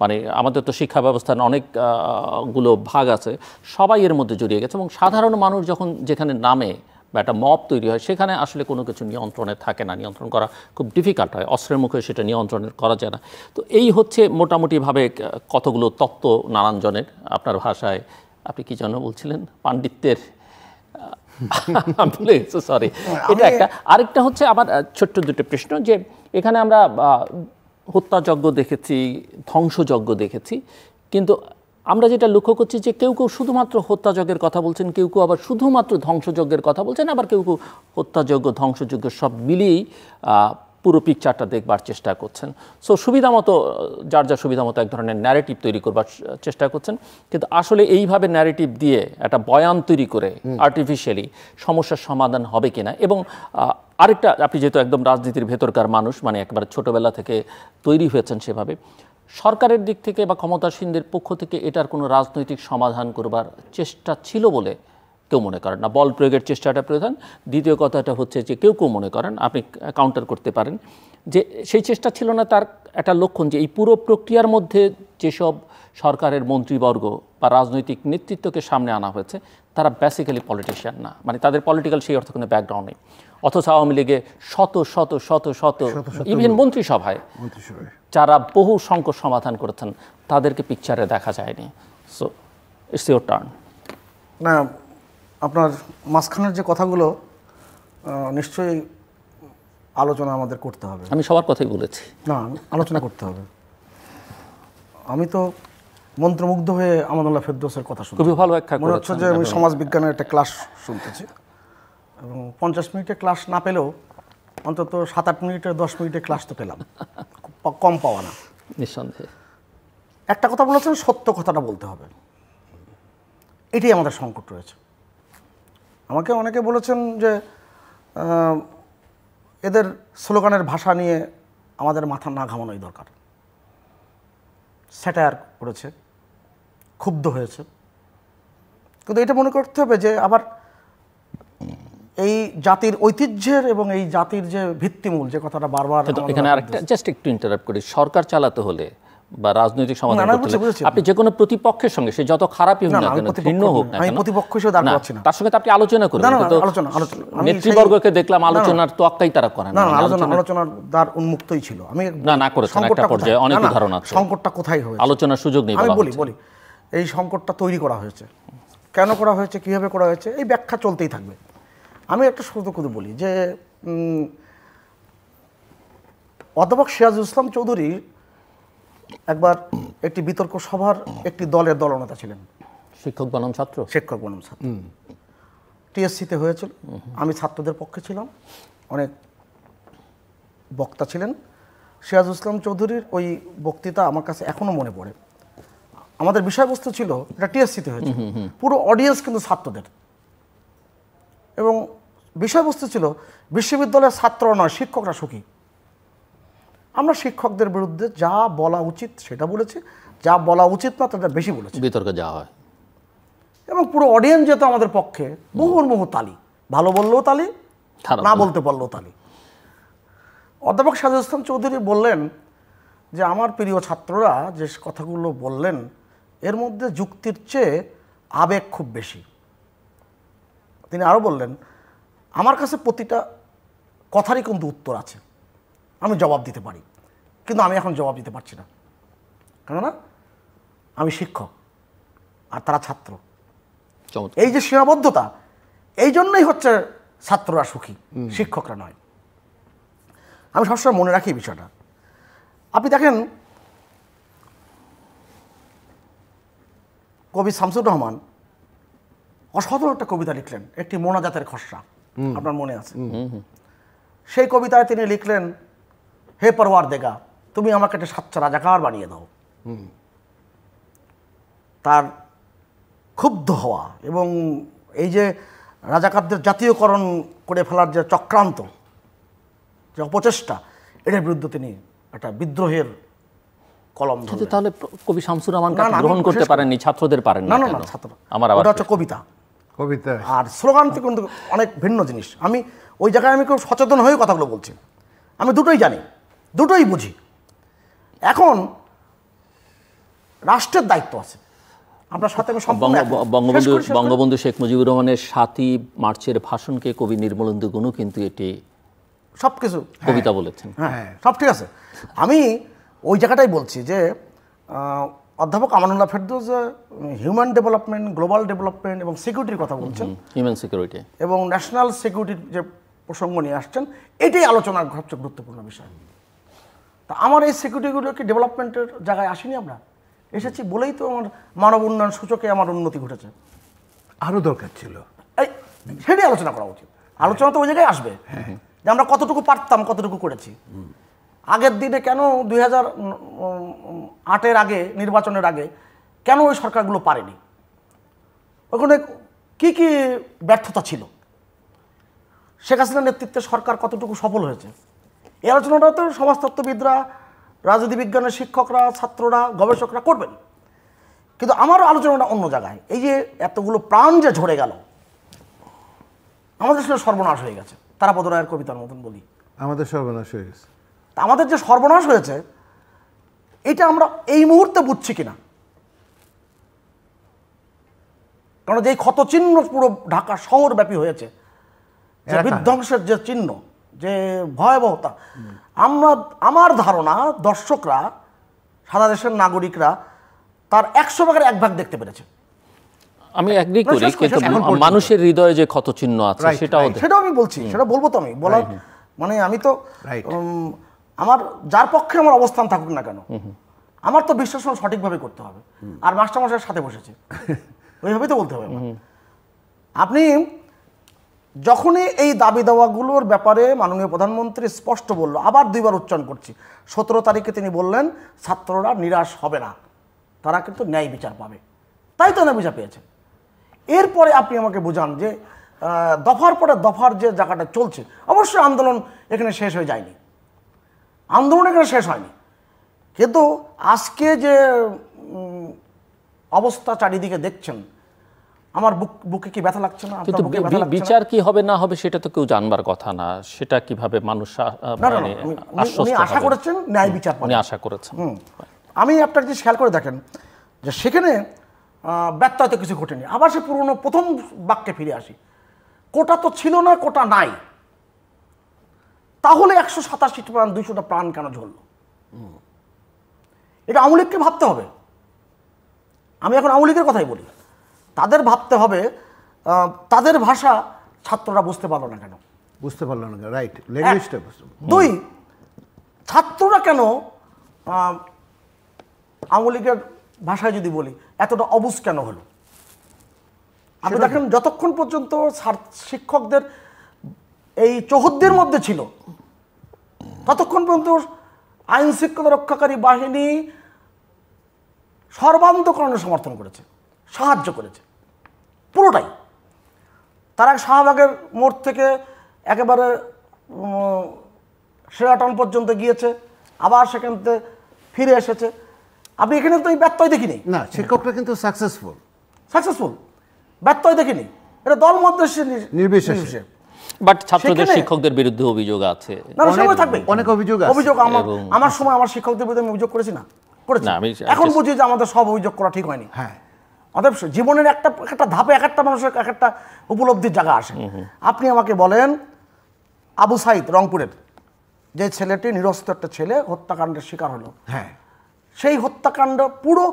[SPEAKER 1] মানে আমাদের তো শিক্ষা ব্যবস্থার অনেক গুলো ভাগ আছে, সবাই এর মধ্যে জড়িয়ে গেছে এবং সাধারণ মানুষ যখন যেখানে নামে বা একটা মব তৈরি হয় সেখানে আসলে কোনো কিছু নিয়ন্ত্রণে থাকে না, নিয়ন্ত্রণ করা খুব ডিফিকাল্ট হয়, অস্ত্রের মুখে সেটা নিয়ন্ত্রণ করা যায় না। তো এই হচ্ছে মোটামুটিভাবে কতগুলো তত্ত্ব নানান জনের, আপনার ভাষায় আপনি কি যেন বলছিলেন, পাণ্ডিত্যের ভুলে গেছি, সরি। এটা একটা। আরেকটা হচ্ছে আমার ছোট্ট দুটো প্রশ্ন, যে এখানে আমরা হত্যাযজ্ঞ দেখেছি, ধ্বংসযজ্ঞ দেখেছি, কিন্তু আমরা যেটা লক্ষ্য করছি যে কেউ কেউ শুধুমাত্র হত্যাযজ্ঞের কথা বলছেন, কেউ কেউ আবার শুধুমাত্র ধ্বংসযজ্ঞের কথা বলছেন, আবার কেউ কেউ হত্যাযজ্ঞ ধ্বংসযজ্ঞ সব মিলিয়েই পুরো পিকচারটা দেখবার চেষ্টা করছেন। সো সুবিধা মতো, যার যা সুবিধা মতো এক ধরনের ন্যারেটিভ তৈরি করবার চেষ্টা করছেন, কিন্তু আসলে এইভাবে ন্যারেটিভ দিয়ে একটা বয়ান তৈরি করে আর্টিফিশিয়ালি সমস্যার সমাধান হবে কিনা। এবং আরেকটা, আপনি যেহেতু একদম রাজনীতির ভেতরকার মানুষ, মানে একবারে ছোটোবেলা থেকে তৈরি হয়েছেন সেভাবে, সরকারের দিক থেকে বা ক্ষমতাসীনদের পক্ষ থেকে এটার কোনো রাজনৈতিক সমাধান করবার চেষ্টা ছিল বলে কেউ মনে করেন না। বল প্রয়োগের চেষ্টাটা প্রধান। দ্বিতীয় কথাটা হচ্ছে যে কেউ কেউ মনে করেন, আপনি কাউন্টার করতে পারেন, যে সেই চেষ্টা ছিল না, তার একটা লক্ষণ যে এই পুরো প্রক্রিয়ার মধ্যে যেসব সরকারের মন্ত্রীবর্গ বা রাজনৈতিক নেতৃত্বকে সামনে আনা হয়েছে তারা বেসিক্যালি পলিটিশিয়ান না, মানে তাদের পলিটিক্যাল সেই অর্থে কোনো ব্যাকগ্রাউন্ড নেই। অথচ আওয়ামী লীগে শত শত শত শত ইভেন মন্ত্রিসভায় যারা বহু সংকট সমাধান করেছেন তাদেরকে পিকচারে দেখা যায়নি। So it's your turn.
[SPEAKER 2] না, আপনার মাঝখানের যে কথাগুলো নিশ্চয়ই আলোচনা আমাদের করতে হবে।
[SPEAKER 1] আমি সবার কথাই বলেছি।
[SPEAKER 2] না, আলোচনা করতে হবে। আমি তো মন্ত্রমুগ্ধ হয়ে আমানুল্লাহ ফেরদৌসের কথা শুনছি,
[SPEAKER 1] খুবই ভালো ব্যাখ্যা
[SPEAKER 2] মনে হচ্ছে যে আমি সমাজ বিজ্ঞানের একটা ক্লাস শুনতেছি, এবং 50 মিনিটে ক্লাস না পেলেও অন্তত 7-8 মিনিটে 10 মিনিটে ক্লাস তো পেলাম, কম পাওয়া না
[SPEAKER 1] নিঃসন্দেহে।
[SPEAKER 2] একটা কথা বলেছেন, সত্য কথাটা বলতে হবে, এটাই আমাদের সংকট রয়েছে। আমাকে অনেকে বলেছেন যে এদের স্লোগানের ভাষা নিয়ে আমাদের মাথা না ঘামানোই দরকার। স্যাটায়ার করেছে, ক্ষুব্ধ হয়েছে, কিন্তু এটা মনে করতে হবে যে আবার এই জাতির ঐতিহ্যের এবং এই জাতির যে ভিত্তিমূল, যে কথাটা বারবার
[SPEAKER 1] এখানে আরেকটা জাস্ট একটু ইন্টারাপ্ট করি, সরকার চালাতে হলে বা রাজনৈতিক সমাধান করতে হলে আপনি যে কোনো প্রতিপক্ষের সঙ্গে, সে যত খারাপই হোক না কেন, ভিন্ন হোক না কেন,
[SPEAKER 2] প্রতিপক্ষ হিসেবে দাঁড় করাচ্ছি না,
[SPEAKER 1] তার সঙ্গে তো আপনি আলোচনা করবেন। কিন্তু নেতৃবর্গকে দেখলাম আলোচনার তোয়াক্কাই তারা করেন না।
[SPEAKER 2] আলোচনার দ্বার উন্মুক্তই ছিল। আমি
[SPEAKER 1] না করেছেন একটা পর্যায়ে, অনেক উদাহরণ আছে।
[SPEAKER 2] সংকটটা কোথায় হয়েছে,
[SPEAKER 1] আলোচনার সুযোগ নেই।
[SPEAKER 2] আমি বলি এই সংকটটা তৈরি করা হয়েছে, কেন করা হয়েছে, কিভাবে করা হয়েছে, এই ব্যাখ্যা চলতেই থাকবে। আমি একটা শুধু কথা বলি যে অধ্যাপক সিরাজুল ইসলাম চৌধুরী একবার একটি বিতর্ক সভার একটি দলের দলনেতা ছিলেন,
[SPEAKER 1] শিক্ষক বনাম ছাত্র,
[SPEAKER 2] টিএসসিতে হয়েছিল। আমি ছাত্রদের পক্ষে ছিলাম, অনেক বক্তা ছিলেন। সিরাজুল ইসলাম চৌধুরীর ওই বক্তৃতা আমার কাছে এখনো মনে পড়ে। আমাদের বিষয়বস্তু ছিল, এটা টিএসসিতে হয়েছে, পুরো অডিয়েন্স কিন্তু ছাত্রদের, এবং বিষয়বস্তু ছিল বিশ্ববিদ্যালয়ের ছাত্ররা নয়, শিক্ষকরা সুখী। আমরা শিক্ষকদের বিরুদ্ধে যা বলা উচিত সেটা বলেছি, যা বলা উচিত না তাদের বেশি বলেছি,
[SPEAKER 1] বিতর্কে যাওয়া হয়,
[SPEAKER 2] এবং পুরো অডিয়েন্স যেত আমাদের পক্ষে, মুহুর্মুহু তালি, ভালো বললেও তালি, না বলতে পারলেও তালি। অধ্যাপক সিরাজুল ইসলাম চৌধুরী বললেন যে আমার প্রিয় ছাত্ররা যে কথাগুলো বললেন এর মধ্যে যুক্তির চেয়ে আবেগ খুব বেশি। তিনি আরও বললেন, আমার কাছে প্রতিটা কথারই কিন্তু উত্তর আছে, আমি জবাব দিতে পারি, কিন্তু আমি এখন জবাব দিতে পারছি না, কেননা আমি শিক্ষক আর তারা ছাত্র। এই যে সীমাবদ্ধতা, এই জন্যই হচ্ছে ছাত্ররা সুখী, শিক্ষকরা নয়। আমি সবসময় মনে রাখি বিষয়টা। আপনি দেখেন, কবি শামসুর রহমান অসাধারণ একটা কবিতা লিখলেন, একটি মোনাজাতের খসড়া, আপনার মনে আছে? সেই কবিতায় তিনি লিখলেন, হে পরওয়ারদিগা, তুমি আমাকে একটা সাচ্চা রাজাকার বানিয়ে দাও। তার ক্ষুব্ধ হওয়া এবং এই যে রাজাকারদের জাতীয়করণ করে ফেলার যে চক্রান্ত, যে অপচেষ্টা, এটার বিরুদ্ধে তিনি একটা বিদ্রোহের কলম ধরলেন।
[SPEAKER 1] তাহলে কবি শামসুর রহমান গ্রহণ করতে পারেননি, ছাত্রদের পারেন না?
[SPEAKER 2] না, ছাত্র, ওটা হচ্ছে কবিতা। আর স্লোগান তো কিন্তু অনেক ভিন্ন জিনিস। আমি ওই জায়গায় আমি খুব সচেতন হয়ে কথাগুলো বলছি, আমি দুটোই জানি, দুটোই বুঝি। এখন রাষ্ট্রের দায়িত্ব আছে। আপনার সাথে আমি সম্পূর্ণ একমত।
[SPEAKER 1] বঙ্গবন্ধু শেখ মুজিবুর রহমানের 7ই মার্চের ভাষণকে কবি নির্মলেন্দু গুণও কিন্তু এটি
[SPEAKER 2] সবকিছু
[SPEAKER 1] কবিতা বলেছেন।
[SPEAKER 2] হ্যাঁ, সব ঠিক আছে। আমি ওই জায়গাটাই বলছি যে অধ্যাপক Amanullah Ferdous human development, global development এবং সিকিউরিটির কথা বলছেন,
[SPEAKER 1] হিউম্যান সিকিউরিটি
[SPEAKER 2] এবং ন্যাশনাল সিকিউরিটির যে প্রসঙ্গ নিয়ে আসছেন, এটাই আলোচনার সবচেয়ে গুরুত্বপূর্ণ বিষয়। তা আমার এই সিকিউরিটিগুলো কি ডেভেলপমেন্টের জায়গায় আসেনি? আমরা এসেছি বলেই তো আমার মানব উন্নয়ন সূচকে আমার উন্নতি ঘটেছে।
[SPEAKER 3] আরও দরকার ছিল,
[SPEAKER 2] এই সেটাই আলোচনা করা উচিত। আলোচনা তো ওই জায়গায় আসবে যে আমরা কতটুকু পারতাম, কতটুকু করেছি। আগের দিনে কেন 2008-এর আগে, নির্বাচনের আগে কেন ওই সরকারগুলো পারেনি? ওখানে কি কি ব্যর্থতা ছিল? শেখ হাসিনার নেতৃত্বে সরকার কতটুকু সফল হয়েছে? এই আলোচনাটা তো সমাজতত্ত্ববিদরা, রাজনীতি বিজ্ঞানের শিক্ষকরা, ছাত্ররা, গবেষকরা করবেন। কিন্তু আমার আলোচনাটা অন্য জায়গায়। এই যে এতগুলো প্রাণ যে ঝরে গেল, আমাদের আসলে সর্বনাশ হয়ে গেছে। তারাপদ রায়ের কবিতার মতন বলি,
[SPEAKER 3] আমাদের সর্বনাশ হয়ে গেছে।
[SPEAKER 2] তা আমাদের যে সর্বনাশ হয়েছে, এটা আমরা এই মুহূর্তে বুঝছি কিনা? কারণ যে ক্ষতচিহ্ন পুরো ঢাকা শহরব্যাপী হয়েছে, যে বিধ্বংসের যে চিহ্ন, যে ভয়াবহতা, আমার ধারণা দর্শকরা, সারা দেশের নাগরিকরা তার 100 ভাগের 1 ভাগ দেখতে পেরেছে।
[SPEAKER 1] আমি এগ্রি করি, কিন্তু মানুষের হৃদয়ে যে ক্ষতচিহ্ন আছে
[SPEAKER 2] সেটাও আমি বলছি, সেটা বলবো তো আমি বলার মানে আমি তো আমার যার পক্ষে আমার অবস্থান থাকুক না কেন, আমার তো বিশ্লেষণ সঠিকভাবে করতে হবে। আর মাস্টারমশাইয়ের সাথে বসেছে, ওইভাবেই তো বলতে হবে। আপনি যখনই এই দাবি দাওয়াগুলোর ব্যাপারে মাননীয় প্রধানমন্ত্রী স্পষ্ট বলল, আবার 2 বার উচ্চারণ করছি, 17 তারিখে তিনি বললেন ছাত্ররা নিরাশ হবে না, তারা কিন্তু ন্যায় বিচার পাবে। তাই তো ন্যায় বিচার পেয়েছে। এরপরে আপনি আমাকে বোঝান যে দফার পরে দফার যে জায়গাটা চলছে, অবশ্যই আন্দোলন এখানে শেষ হয়ে যায়নি, আন্দোলন এখানে শেষ হয়নি, কিন্তু আজকে যে অবস্থা চারিদিকে দেখছেন, আমার বুকে কি ব্যথা লাগছে না?
[SPEAKER 1] কিন্তু বিচার কি হবে না হবে সেটা তো কেউ জানবার কথা না। সেটা কিভাবে মানুষ
[SPEAKER 2] আশা করেছেন ন্যায় বিচার
[SPEAKER 1] আশা করেছেন।
[SPEAKER 2] আমি একটা জিনিস খেয়াল করে দেখেন যে সেখানে ব্যত্যয় কিছু ঘটেনি। আবার সে পুরনো প্রথম বাক্যে ফিরে আসি, কোটা তো ছিল না, কোটা নাই, তাহলে 187টা প্রাণ, 200টা প্রাণ কেন ঝরল? এটা আওয়ামী লীগকে ভাবতে হবে। আমি এখন আওয়ামী লীগের কথাই বলি, তাদের ভাবতে হবে, তাদের ভাষা ছাত্ররা বুঝতে পারলো না কেন?
[SPEAKER 3] বুঝতে পারলো না, রাইট, ল্যাঙ্গুয়েজটা বুঝতে।
[SPEAKER 2] 2, ছাত্ররা কেন আওয়ামী লীগের ভাষায় যদি বলি এতটা অবুঝ কেন হলো? আপনি দেখেন যতক্ষণ পর্যন্ত শিক্ষকদের এই চৌহদ্দির মধ্যে ছিল, ততক্ষণ পর্যন্ত আইন শৃঙ্খলা রক্ষাকারী বাহিনী সর্বান্তকরণে সমর্থন করেছে, সাহায্য করেছে পুরোটাই। তারা শাহবাগের মোড় থেকে একেবারে শেরাটন পর্যন্ত গিয়েছে, আবার সেখান থেকে ফিরে এসেছে। আপনি এখানে তো এই ব্যত্যয় দেখিনি
[SPEAKER 3] না, শিক্ষকরা কিন্তু সাকসেসফুল,
[SPEAKER 2] ব্যত্যয় দেখিনি। এটা দল মধ্যে
[SPEAKER 3] নির্বিশেষে।
[SPEAKER 1] বাট ছাত্রদের শিক্ষকদের বিরুদ্ধে অভিযোগ আছে,
[SPEAKER 3] অনেক অভিযোগ।
[SPEAKER 2] আমার সময় আমার শিক্ষকদের বিরুদ্ধে আমি অভিযোগ করেছি না, এখন বুঝি যে আমাদের সব অভিযোগ করা ঠিক হয়নি।
[SPEAKER 3] হ্যাঁ,
[SPEAKER 2] অতএব জীবনের একটা ধাপে এক একটা মানুষের এক একটা উপলব্ধির জায়গা আসে। আপনি আমাকে বলেন, আবু সাইদ রংপুরের যে ছেলেটি, নিরস্ত্র একটা ছেলে, হত্যাকাণ্ডের শিকার হলো, হ্যাঁ, সেই হত্যাকাণ্ড পুরো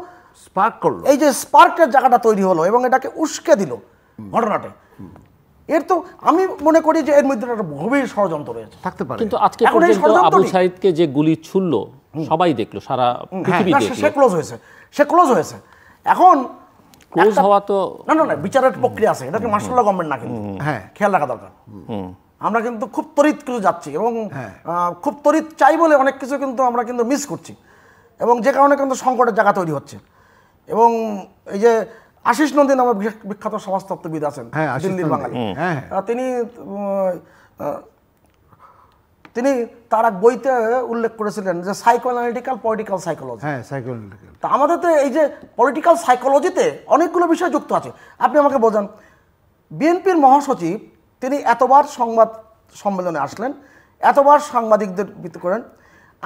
[SPEAKER 3] স্পার্ক করলো,
[SPEAKER 2] এই যে স্পার্কের জায়গাটা তৈরি হলো এবং এটাকে উস্কে দিল ঘটনাটা, এর তো আমি মনে করি যে এর মধ্যে একটা গভীর ষড়যন্ত্র রয়েছে,
[SPEAKER 3] থাকতে পারে।
[SPEAKER 1] কিন্তু আজকে পর্যন্ত আবু সাইদকে যে গুলি ছুড়লো সবাই দেখলো, সারা পৃথিবী দেখলো,
[SPEAKER 2] সে ক্লোজ হয়েছে। এখন
[SPEAKER 1] ক্লোজ হওয়া তো
[SPEAKER 2] না, বিচারের প্রক্রিয়া আছে, এটাকে মার্শাল্লাহ গভর্নমেন্ট না, কিন্তু খেয়াল রাখা দরকার। আমরা কিন্তু খুব তড়িৎ কিছু যাচ্ছি এবং খুব তড়িৎ চাই বলে অনেক কিছু কিন্তু আমরা কিন্তু মিস করছি, এবং যে কারণে কিন্তু সংকটের জায়গা তৈরি হচ্ছে। এবং এই যে আশিস নন্দী নামে বিখ্যাত সমাজতত্ত্ববিদ আছেন, দিল্লির বাঙালি, তিনি তার এক বইতে উল্লেখ করেছিলেন যে সাইকোঅ্যানালিটিক্যাল পলিটিক্যাল সাইকোলজি। তা আমাদের তো এই যে পলিটিক্যাল সাইকোলজিতে অনেকগুলো বিষয় যুক্ত আছে। আপনি আমাকে বোঝান, বিএনপির মহাসচিব তিনি এতবার সংবাদ সম্মেলনে আসলেন, এতবার সাংবাদিকদের করেন,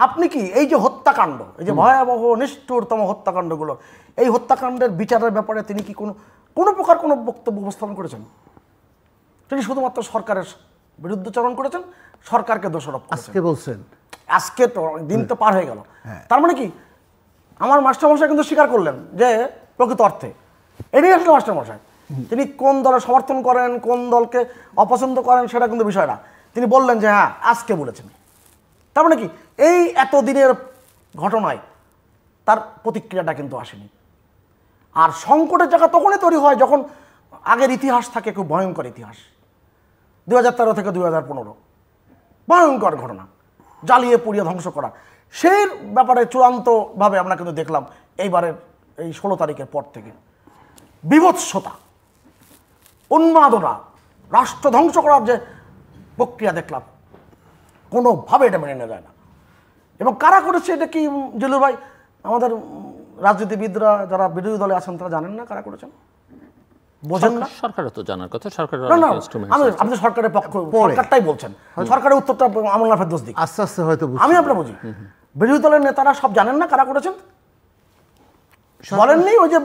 [SPEAKER 2] আপনি কি এই যে হত্যাকাণ্ড, এই যে ভয়াবহ নিষ্ঠুরতম হত্যাকাণ্ডগুলো, এই হত্যাকাণ্ডের বিচারের ব্যাপারে তিনি কি কোনো প্রকার কোনো বক্তব্য উপস্থাপন করেছেন? তিনি শুধুমাত্র সরকারের বিরুদ্ধচারণ করেছেন, সরকারকে দোষারোপ করেছেন।
[SPEAKER 3] আজকে বলছেন,
[SPEAKER 2] আজকে তো দিন তো পার হয়ে গেল। তার মানে কি আমার মাস্টারমশাই কিন্তু স্বীকার করলেন যে প্রকৃত অর্থে এটাই আসলে মাস্টারমশাই। তিনি কোন দলের সমর্থন করেন, কোন দলকে অপছন্দ করেন সেটা কিন্তু বিষয় না, তিনি বললেন যে হ্যাঁ আজকে বলেছেন। তার মানে কি এই এতদিনের ঘটনায় তার প্রতিক্রিয়াটা কিন্তু আসেনি। আর সংকটের জায়গা তখনই তৈরি হয় যখন আগের ইতিহাস থাকে, খুব ভয়ঙ্কর ইতিহাস, 2013 থেকে 2015 ভয়ঙ্কর ঘটনা, জ্বালিয়ে পুড়িয়ে ধ্বংস করা, সেই ব্যাপারে চূড়ান্তভাবে আমরা কিন্তু দেখলাম এইবারের এই 16 তারিখের পর থেকে বিভৎসতা, উন্মাদনা, রাষ্ট্র ধ্বংস করার যে প্রক্রিয়া দেখলাম, কোনোভাবে এটা মেনে নেওয়া যায় না। এবং কারা করেছে এটা কি জিলুর ভাই, আমাদের রাজনীতিবিদরা যারা বিরোধী দলে আছেন তারা জানেন না কারা করেছেন, বোঝেন না?
[SPEAKER 1] সরকারের তো জানার কথা, সরকারের
[SPEAKER 2] না, আপনি সরকারের পক্ষ, সরকারটাই বলছেন, সরকারের উত্তরটা আমল নাফের দোষ দিক।
[SPEAKER 3] আস্তে আস্তে হয়তো
[SPEAKER 2] আমি আপনার বুঝি বিরোধী দলের নেতারা সব জানেন না কারা করেছেন, বলেননি। ওই যে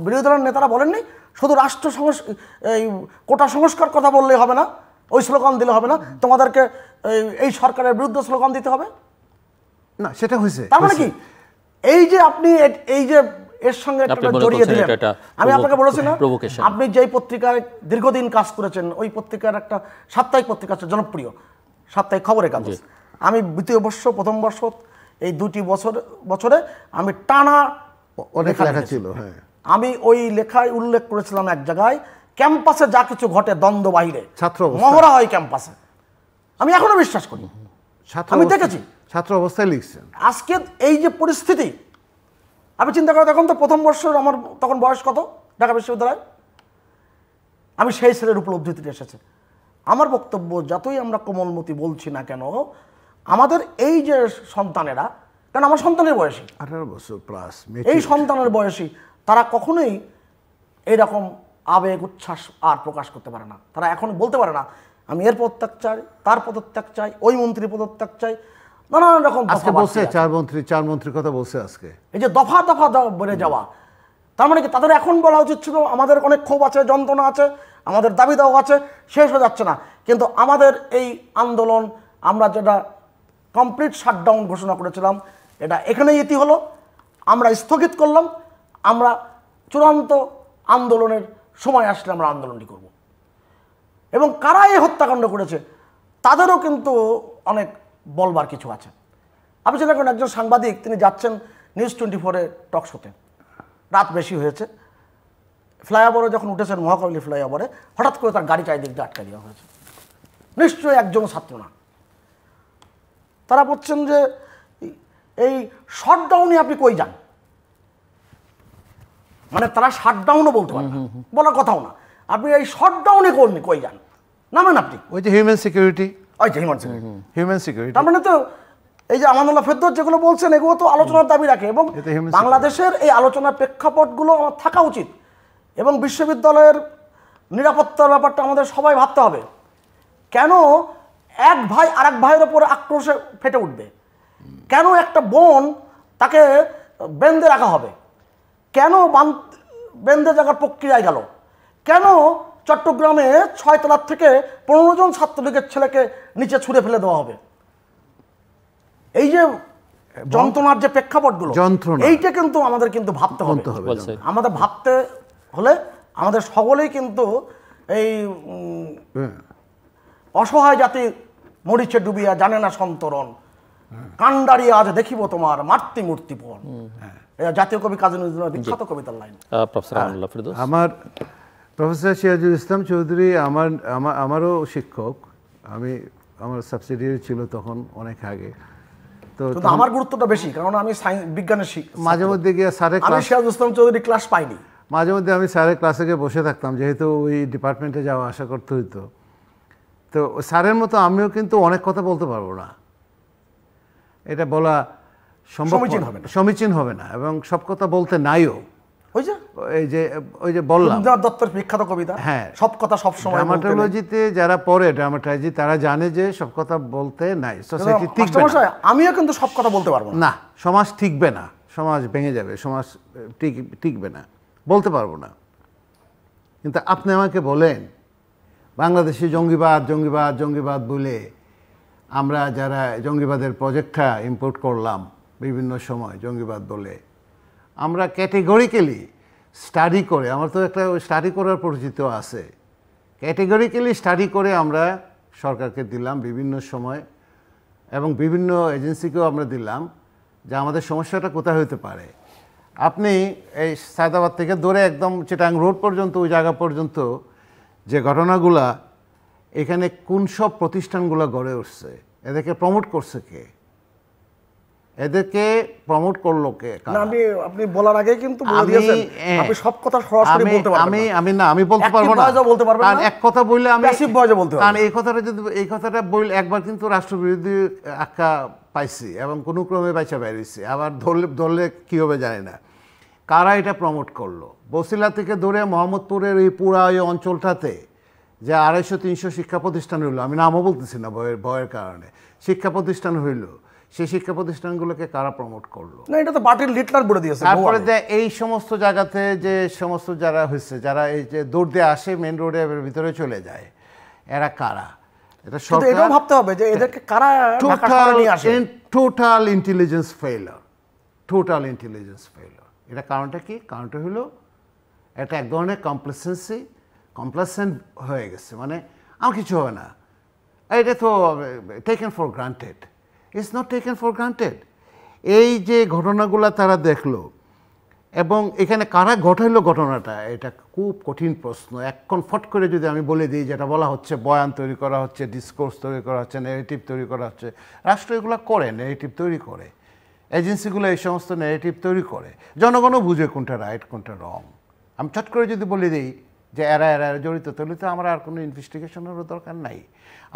[SPEAKER 2] বিরোধী দলের নেতারা বলেননি শুধু রাষ্ট্র এই কোটা সংস্কার কথা বললেই হবে না, ওই স্লোগান দিলে হবে না, তোমাদেরকে এই সরকারের বিরুদ্ধে স্লোগান দিতে হবে
[SPEAKER 3] না, সেটা হয়েছে।
[SPEAKER 2] তার মানে কি এই যে আপনি এই যে এর সঙ্গে জড়িয়ে দিলেন, আমি আপনাকে বলেছি না, আপনি যেই পত্রিকায় দীর্ঘদিন কাজ করেছেন, ওই পত্রিকার একটা সাপ্তাহিক পত্রিকা আছে জনপ্রিয়, সাপ্তাহিক খবরের কাগজ, আমি দ্বিতীয় বর্ষ প্রথম বর্ষ এই 2টি বছরে আমি টানা
[SPEAKER 3] অনেক লেখা ছিল। হ্যাঁ,
[SPEAKER 2] আমি ওই লেখায় উল্লেখ করেছিলাম এক জায়গায়, ক্যাম্পাসে যা কিছু ঘটে দ্বন্দ্ব বাহিরে, মহড়া হয় ক্যাম্পাসে, আমি এখনো বিশ্বাস করি, আমি দেখেছি,
[SPEAKER 3] ছাত্র অবস্থায় লিখছেন।
[SPEAKER 2] আজকে এই যে পরিস্থিতি, আমি চিন্তা করি তখন তো প্রথম বর্ষের আমার তখন বয়স কত ঢাকা বিশ্ববিদ্যালয়, আমি সেই ছেলের উপলব্ধিতে এসেছে। আমার বক্তব্য, যতই আমরা কোমলমতি বলছি না কেন, আমাদের এই যে সন্তানেরা, কারণ আমার সন্তানের বয়সী
[SPEAKER 3] 18 বছর প্লাস,
[SPEAKER 2] এই সন্তানের বয়সী, তারা কখনোই এইরকম আবেগ উচ্ছ্বাস আর প্রকাশ করতে পারে না। তারা এখন বলতে পারে না আমি এর পদত্যাগ চাই, তার পদত্যাগ চাই, ওই মন্ত্রী পদত্যাগ চাই, নানান রকম
[SPEAKER 3] আজকে বলছে চার মন্ত্রীর কথা বলছে আজকে,
[SPEAKER 2] এই যে দফা দফা বেড়ে যাওয়া। তার মানে কি তাদের এখন বলা উচিত ছিল আমাদের অনেক ক্ষোভ আছে, যন্ত্রণা আছে, আমাদের দাবি দাওয়া আছে, শেষ হয়ে যাচ্ছে না, কিন্তু আমাদের এই আন্দোলন, আমরা যেটা কমপ্লিট শাটডাউন ঘোষণা করেছিলাম, এটা এখানেই ইতি হলো, আমরা স্থগিত করলাম, আমরা চূড়ান্ত আন্দোলনের সময় আসলে আমরা আন্দোলনটি করব। এবং কারা এই হত্যাকাণ্ড করেছে তাদেরও কিন্তু অনেক বলবার কিছু আছে। আপনি চিন্তা করেন, একজন সাংবাদিক তিনি যাচ্ছেন নিউজ 24-এ টক শোতে, রাত বেশি হয়েছে, ফ্লাইওভারে যখন উঠেছেন মহাকরণী ফ্লাইওভারে, হঠাৎ করে তার গাড়ি চারিদিক দিয়ে আটকা দেওয়া হয়েছে। নিশ্চয়ই একজন ছাত্র না। তারা বলছেন যে এই শটডাউনে আপনি কই যান, মানে তারা শাটডাউনও বলতে পারে না, বলার কথাও না, আপনি এই শটডাউনে কই যান, নামেন আপনি
[SPEAKER 3] ওই যে হিউম্যান সিকিউরিটি,
[SPEAKER 2] ওই যে
[SPEAKER 3] হিউম্যান সিকিউরিটি,
[SPEAKER 2] তার মানে তো এই যে আমানুল্লাহ ফেরদৌস যেগুলো বলছেন এগুলো তো আলোচনার দাবি রাখে, এবং বাংলাদেশের এই আলোচনার প্রেক্ষাপটগুলো আমার থাকা উচিত। এবং বিশ্ববিদ্যালয়ের নিরাপত্তার ব্যাপারটা আমাদের সবাই ভাবতে হবে। কেন এক ভাই আরেক ভাইয়ের ওপর আক্রোশে ফেটে উঠবে? কেন একটা বোন তাকে বেঁধে রাখা হবে? কেন বেঁধে রাখার প্রক্রিয়ায় গেল? কেন চট্টগ্রামে 6 তলার থেকে 15 জন ছাত্রলীগের ছেলেকে নিচে ছুঁড়ে ফেলে দেওয়া হবে? এই যে যন্ত্রণার যে প্রেক্ষাপটগুলো, এইটা কিন্তু আমাদের কিন্তু ভাবতে হবে। আমাদের ভাবতে হলে আমাদের সকলেই কিন্তু এই অসহায় জাতি মরিচে ডুবিয়া জানে না সন্তরণ, কান্ডারি আজ দেখিব তোমার মাতৃ মূর্তিপণ, জাতীয় কবি কাজী নজরুলের বিখ্যাত কবিতার লাইন।
[SPEAKER 3] আমার প্রফেসর সিরাজুল ইসলাম চৌধুরী আমারও শিক্ষক, আমার সাবসিডিয়ারি ছিল তখন অনেক আগে, তো
[SPEAKER 2] আমার গুরুত্বটা বেশি, কারণ আমি বিজ্ঞানের
[SPEAKER 3] মাঝে মধ্যে গিয়ে স্যারের
[SPEAKER 2] ক্লাস, সিরাজুল ইসলাম চৌধুরী ক্লাস পাইনি,
[SPEAKER 3] মাঝে মধ্যে আমি স্যারের ক্লাসে গিয়ে বসে থাকতাম, যেহেতু ওই ডিপার্টমেন্টে যাওয়া আসা করতে হইতো। তো স্যারের মতো আমিও কিন্তু অনেক কথা বলতে পারবো না, এটা বলা সমীচীন হবে না, এবং সব কথা বলতে নাইও। এই যে ওই যে বললাম
[SPEAKER 2] রবীন্দ্রনাথ দত্তের বিখ্যাত কবিতা,
[SPEAKER 3] হ্যাঁ,
[SPEAKER 2] সব কথা সব সময়
[SPEAKER 3] ড্রামাটোলজিতে যারা পড়ে ড্রামাটাইজি তারা জানে যে সব কথা বলতে নাই, সোসাইটি টিকবে না।
[SPEAKER 2] আমিও কিন্তু সব কথা বলতে পারবো
[SPEAKER 3] না, সমাজ টিকবে না, সমাজ ভেঙে যাবে, সমাজ টিকবে না, বলতে পারবো না। কিন্তু আপনি আমাকে বলেন বাংলাদেশে জঙ্গিবাদ জঙ্গিবাদ জঙ্গিবাদ বলে আমরা যারা জঙ্গিবাদের প্রজেক্টটা ইম্পোর্ট করলাম বিভিন্ন সময় জঙ্গিবাদ বলে, আমরা ক্যাটেগরিক্যালি স্টাডি করে, আমার তো একটা স্টাডি করার পরিচিত আছে, ক্যাটেগরিক্যালি স্টাডি করে আমরা সরকারকে দিলাম বিভিন্ন সময় এবং বিভিন্ন এজেন্সিকেও আমরা দিলাম যে আমাদের সমস্যাটা কোথায় হতে পারে। আপনি এই সায়দাবাদ থেকে ধরে একদম চিটাং রোড পর্যন্ত ওই জায়গা পর্যন্ত যে ঘটনাগুলা, এখানে কোন সব প্রতিষ্ঠানগুলো গড়ে উঠছে, এদেরকে প্রমোট করছে কে, এদেরকে প্রমোট করলো কে?
[SPEAKER 2] আপনি বলার আগে কিন্তু বলে দিয়েছেন আপনি সব কথা সরাসরি বলতে পারবেন না। আমি বলতে পারবো না, কারণ এক কথা বললে আমি প্যাসিভ ভয়েসে বলতে পারবো, কারণ এই কথাটা বললে একবার কিন্তু রাষ্ট্রবিরোধী আখ্যা পাইছি এবং কোনো ক্রমে বাইচা বেরিয়েছি, আবার ধরলে কী হবে জানি না। কারা এটা প্রমোট করলো? বসিলা থেকে ধরে মোহাম্মদপুরের এই পুরা এই অঞ্চলটাতে যে 250-300 শিক্ষা প্রতিষ্ঠান হইলো, আমি নামও বলতেছি না ভয়ের কারণে, শিক্ষা প্রতিষ্ঠান হইলো, সেই শিক্ষা প্রতিষ্ঠানগুলোকে কারা প্রমোট করলো? না, এটা তো পার্টির লিডলার বলে দিয়েছে।
[SPEAKER 3] তারপরে এই সমস্ত জায়গাতে যে সমস্ত যারা হয়েছে, যারা এই যে দৌড় দিয়ে আসে মেন রোডে ভিতরে চলে যায়, এরা কারা? এটা সরকার,
[SPEAKER 2] এটাও ভাবতে হবে যে এদেরকে কারা নিয়ে আসে।
[SPEAKER 3] Total intelligence failure, total intelligence failure. এটা কারণটা কি? কারণটা হলো এটা এক ধরনের কমপ্লেসেন্ট হয়ে গেছে, মানে আমার কিছু হবে না, এটা তো taken for granted. It's not taken for granted. এই যে ঘটনাগুলো তারা দেখলো এবং এখানে কারা ঘটাইলো ঘটনাটা, এটা খুব কঠিন প্রশ্ন। এখন ফট করে যদি আমি বলে দিই যেটা বলা হচ্ছে বয়ান তৈরি করা হচ্ছে, ডিসকোর্স তৈরি করা হচ্ছে, ন্যারেটিভ তৈরি করা হচ্ছে, রাষ্ট্র এগুলো করে, ন্যারেটিভ তৈরি করে, এজেন্সিগুলো এই সমস্ত ন্যারেটিভ তৈরি করে, জনগণও বুঝে কোনটা রাইট কোনটা রং। আমি চট করে যদি বলে দিই যে এরা জড়িত, তাহলে তো আমার আর কোনো ইনভেস্টিগেশনেরও দরকার নাই।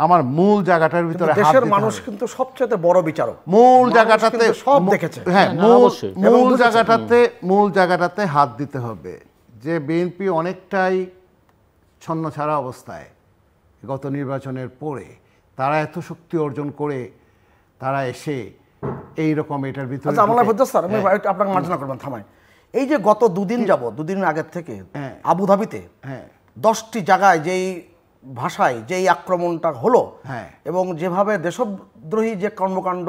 [SPEAKER 3] আমার মূল জায়গাটার ভিতরে
[SPEAKER 2] দেশের মানুষ কিন্তু সবচেয়ে বড় বিচারক,
[SPEAKER 3] মূল জায়গাটাতে
[SPEAKER 2] সব দেখেছে।
[SPEAKER 3] হ্যাঁ, মূল জায়গাটাতে হাত দিতে হবে যে বিএনপি অনেকটাই ছন্নছাড়া অবস্থায় গত নির্বাচনের পরে, তারা এত শক্তি অর্জন করে তারা এসে এইরকম এটার ভিতরে।
[SPEAKER 2] আচ্ছা, আমার স্যার আমি আপনাকে মার্জনা করবেন থামায়। এই যে গত দুদিন যাবত, দুদিন আগের থেকে আবুধাবিতে 10টি জায়গায় যেই ভাষায় যেই আক্রমণটা হলো এবং যেভাবে দেশদ্রোহী যে কর্মকাণ্ড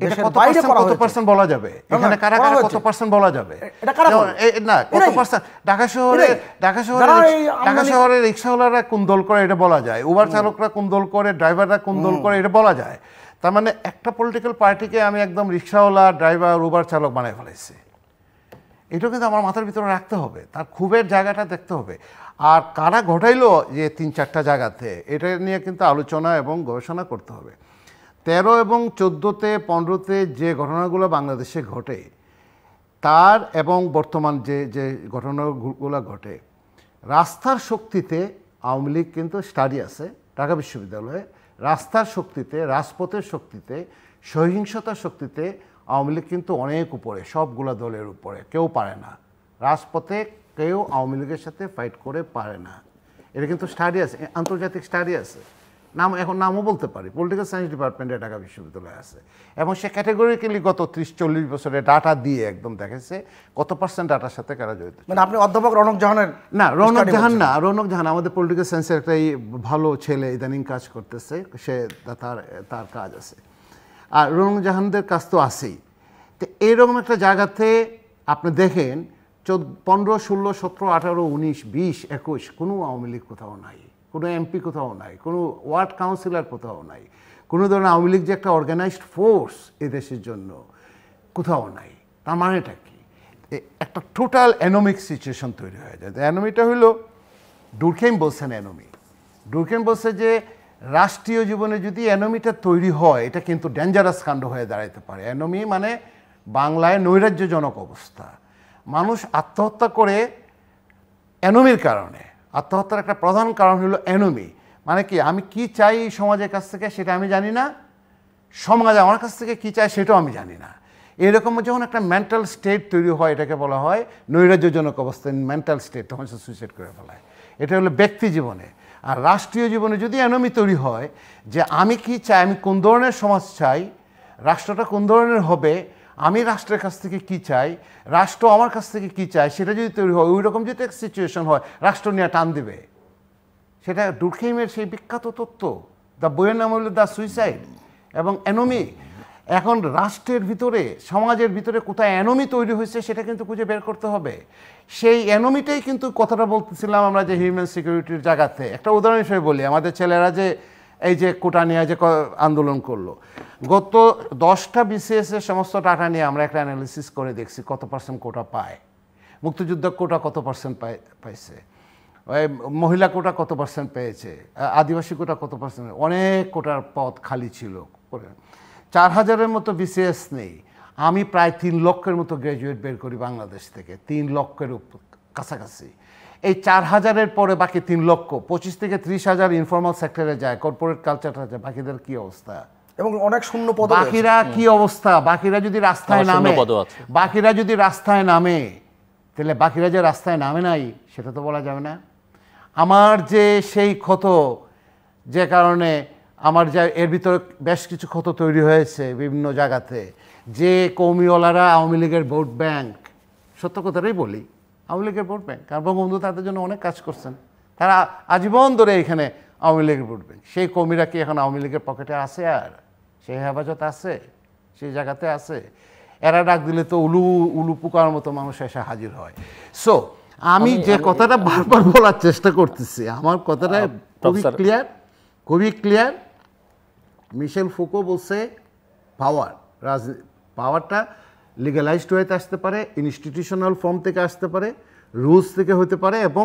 [SPEAKER 2] দেশের বাইরে করা হয়েছে, কত পার্সেন্ট
[SPEAKER 3] বলা যাবে এখানে, কারা কারা কত পার্সেন্ট বলা যাবে?
[SPEAKER 2] এটা কারা
[SPEAKER 3] না, কত পার্সেন্ট? ঢাকা শহরে রিকশাওয়ালারা কোন দল করে এটা বলা যায়, উবার চালকরা কোন দল করে, ড্রাইভাররা কোন দল করে এটা বলা যায়। তার মানে একটা পলিটিক্যাল পার্টিকে আমি একদম রিকশাওয়ালা, ড্রাইভার, উবার চালক বানায় ফেলাইছি। এটা কিন্তু আমার মাথার ভিতরে রাখতে হবে, তার ক্ষোভের জায়গাটা দেখতে হবে। আর কারা ঘটাইলো যে 3-4টা জায়গাতে, এটা নিয়ে কিন্তু আলোচনা এবং গবেষণা করতে হবে। 13 এবং 14-তে 15-তে যে ঘটনাগুলো বাংলাদেশে ঘটে তার এবং বর্তমান যে ঘটনাগুলো ঘটে, রাস্তার শক্তিতে আওয়ামী লীগ কিন্তু স্টাডি আছে ঢাকা বিশ্ববিদ্যালয়ে, রাস্তার শক্তিতে, রাজপথের শক্তিতে, সহিংসতার শক্তিতে আওয়ামী লীগ কিন্তু অনেক উপরে, সবগুলা দলের উপরে। কেউ পারে না রাজপথে, কেউ আওয়ামী লীগের সাথে ফাইট করে পারে না। এটা কিন্তু স্টাডি আছে, আন্তর্জাতিক স্টাডি আছে, এখন নামও বলতে পারি, পলিটিক্যাল সায়েন্স ডিপার্টমেন্টে ঢাকা বিশ্ববিদ্যালয়ে আছে। এবং সে ক্যাটেগরিক্যালি গত 30-40 বছরে ডাটা দিয়ে একদম দেখেছে কত পার্সেন্ট ডাটার সাথে কারা জড়িত।
[SPEAKER 2] মানে আপনি অধ্যাপক রৌনক জাহানের? না, রৌনক
[SPEAKER 3] জাহান আমাদের পলিটিক্যাল সায়েন্সের একটা ভালো ছেলে, ইদানিং কাজ করতেছে, সে তার কাজ আছে। আর রৌনক জাহানদের কাজ তো আছেই। তো এইরকম একটা জায়গাতে আপনি দেখেন 15, 16, 17, 18, 19, 20, 21 কোনো আওয়ামী লীগ কোথাও নাই, কোনো এমপি কোথাও নাই, কোনো ওয়ার্ড কাউন্সিলর কোথাও নাই, কোনো ধরনের আওয়ামী লীগ যে একটা অর্গানাইজড ফোর্স এদেশের জন্য কোথাও নাই। তার মানেটা কি? একটা টোটাল অ্যানোমিক সিচুয়েশন তৈরি হয়ে যায়। অ্যানোমিটা হলো, ডুরখেইম বলছেন অ্যানোমি, ডুরখেইম বলছে যে রাষ্ট্রীয় জীবনে যদি অ্যানোমিটা তৈরি হয় এটা কিন্তু ডেঞ্জারাস কাণ্ড হয়ে দাঁড়াইতে পারে। অ্যানোমি মানে বাংলায় নৈরাজ্যজনক অবস্থা। মানুষ আত্মহত্যা করে অ্যানোমির কারণে। আত্মহত্যার একটা প্রধান কারণ হলো অ্যানোমি, মানে কি আমি কি চাই সমাজের কাছ থেকে সেটা আমি জানি না, সমাজ আমার কাছ থেকে কি চায় সেটাও আমি জানি না। এরকম যখন একটা মেন্টাল স্টেট তৈরি হয়, এটাকে বলা হয় নৈরাজ্যজনক অবস্থা, মেন্টাল স্টেট, তখন সে সুইসাইড করে ফেলায়। এটা হলো ব্যক্তি জীবনে। আর রাষ্ট্রীয় জীবনে যদি এনমি তৈরি হয় যে আমি কি চাই, আমি কোন ধরনের সমাজ চাই, রাষ্ট্রটা কোন ধরনের হবে, আমি রাষ্ট্রের কাছ থেকে কি চাই, রাষ্ট্র আমার কাছ থেকে কি চায়, সেটা যদি তৈরি হয়, ওই রকম যদি একটা সিচুয়েশন হয়, রাষ্ট্র নিয়ে টান দেবে। সেটা ডুরখেইমের সেই বিখ্যাত তত্ত্ব, দ্য বইয়ের নাম হলো দ্য সুইসাইড এবং এনমি। এখন রাষ্ট্রের ভিতরে, সমাজের ভিতরে কোথায় এনমি তৈরি হয়েছে সেটা কিন্তু খুঁজে বের করতে হবে। সেই এনমিটাই কিন্তু কথাটা বলতেছিলাম আমরা যে হিউম্যান সিকিউরিটির জায়গাতে। একটা উদাহরণ হিসেবে বলি, আমাদের ছেলেরা যে এই যে কোটা নিয়ে যে আন্দোলন করলো, গত 10টা বিসিএসের সমস্ত ডাটা নিয়ে আমরা একটা অ্যানালিসিস করে দেখছি কত পার্সেন্ট কোটা পায়, মুক্তিযুদ্ধ কোটা কত পার্সেন্ট পাইছে, মহিলা কোটা কত পার্সেন্ট পেয়েছে, আদিবাসী কোটা কত পার্সেন্ট, অনেক কোটার পদ খালি ছিল। 4000-এর মতো বিসিএস নেই। আমি প্রায় 3 লক্ষের মতো গ্র্যাজুয়েট বের করি বাংলাদেশ থেকে, 3 লক্ষের কাছাকাছি। এই 4000-এর পরে বাকি 3 লক্ষ, 25 থেকে 30,000 ইনফর্মাল সেক্টরে যায়, কর্পোরেট কালচারটা যায়। বাকিদের কি অবস্থা?
[SPEAKER 2] এবং অনেক শূন্য পদ।
[SPEAKER 3] বাকিরা কি অবস্থা? বাকিরা যদি রাস্তায় নামে, তাহলে বাকিরা যে রাস্তায় নামে নাই সেটা তো বলা যাবে না। আমার যে সেই ক্ষত, যে কারণে আমার যা এর ভিতরে বেশ কিছু ক্ষত তৈরি হয়েছে বিভিন্ন জায়গাতে, যে কৌমিওয়ালারা আওয়ামী লীগের ভোট ব্যাংক, সত্য কথাটাই বলি, আওয়ামী লীগের ভোট ব্যাংক, কারণ বঙ্গবন্ধু তাদের জন্য অনেক কাজ করছেন, তারা আজীবন ধরে এখানে আওয়ামী লীগের ভোট ব্যাংক। সেই কৌমিরা কি এখন আওয়ামী লীগের পকেটে আছে? আর সেই হেফাজত আছে, সেই জায়গাতে আছে? এরা ডাক দিলে তো উলু পোকার মতো মানুষ এসে হাজির হয়। সো আমি যে কথাটা বারবার বলার চেষ্টা করতেছি, আমার কথাটা খুবই ক্লিয়ার। মিশেল ফুকো বলছে পাওয়ারটা লিগ্যালাইজড হয়ে আসতে পারে, ইনস্টিটিউশনাল ফর্ম থেকে আসতে পারে, রুলস থেকে হতে পারে, এবং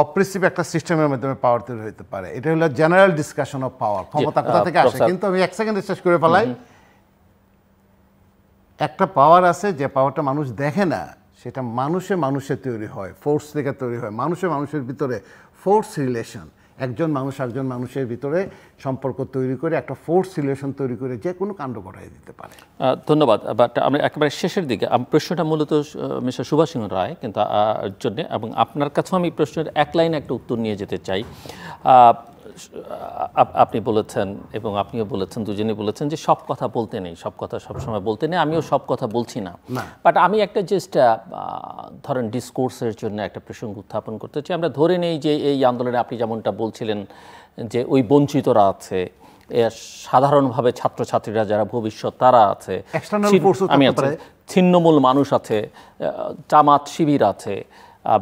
[SPEAKER 3] অপ্রেসিভ একটা সিস্টেমের মাধ্যমে পাওয়ার তৈরি হতে পারে। এটা হলো জেনারেল ডিসকাশন অফ পাওয়ার, ক্ষমতা কোথা থেকে আসে। কিন্তু আমি 1 সেকেন্ডে শেষ করে ফেলাই। একটা পাওয়ার আছে যে পাওয়ারটা মানুষ দেখে না, সেটা মানুষে তৈরি হয়, ফোর্স থেকে তৈরি হয়। মানুষের ভিতরে ফোর্স রিলেশন, একজন মানুষ একজন মানুষের ভিতরে সম্পর্ক তৈরি করে একটা ফোর্স রিলেশন তৈরি করে যে কোনো কাণ্ড ঘটাই দিতে পারে।
[SPEAKER 1] ধন্যবাদ। বাট আমরা একেবারে শেষের দিকে, প্রশ্নটা মূলত মিস্টার সুভাষ সিংহ রায় কিন্তু জন্যে, এবং আপনার কাছেও আমি প্রশ্নের এক লাইনে একটা উত্তর নিয়ে যেতে চাই। আপনি বলেছেন এবং আপনিও বলেছেন, দুজনেই বলেছেন যে সব কথা বলতে নেই, সব কথা সবসময় বলতে নেই। আমিও সব কথা বলছি না, বাট আমি একটা জাস্ট ধরেন ডিসকোর্সের জন্য একটা প্রসঙ্গ উত্থাপন করতে চাই। আমরা ধরে নেই যে এই আন্দোলনে আপনি যেমনটা বলছিলেন যে ওই বঞ্চিতরা আছে, সাধারণভাবে ছাত্রছাত্রীরা যারা ভবিষ্যৎ তারা আছে, আমি আছি, ছিন্নমূল মানুষ আছে, জামাত শিবির আছে,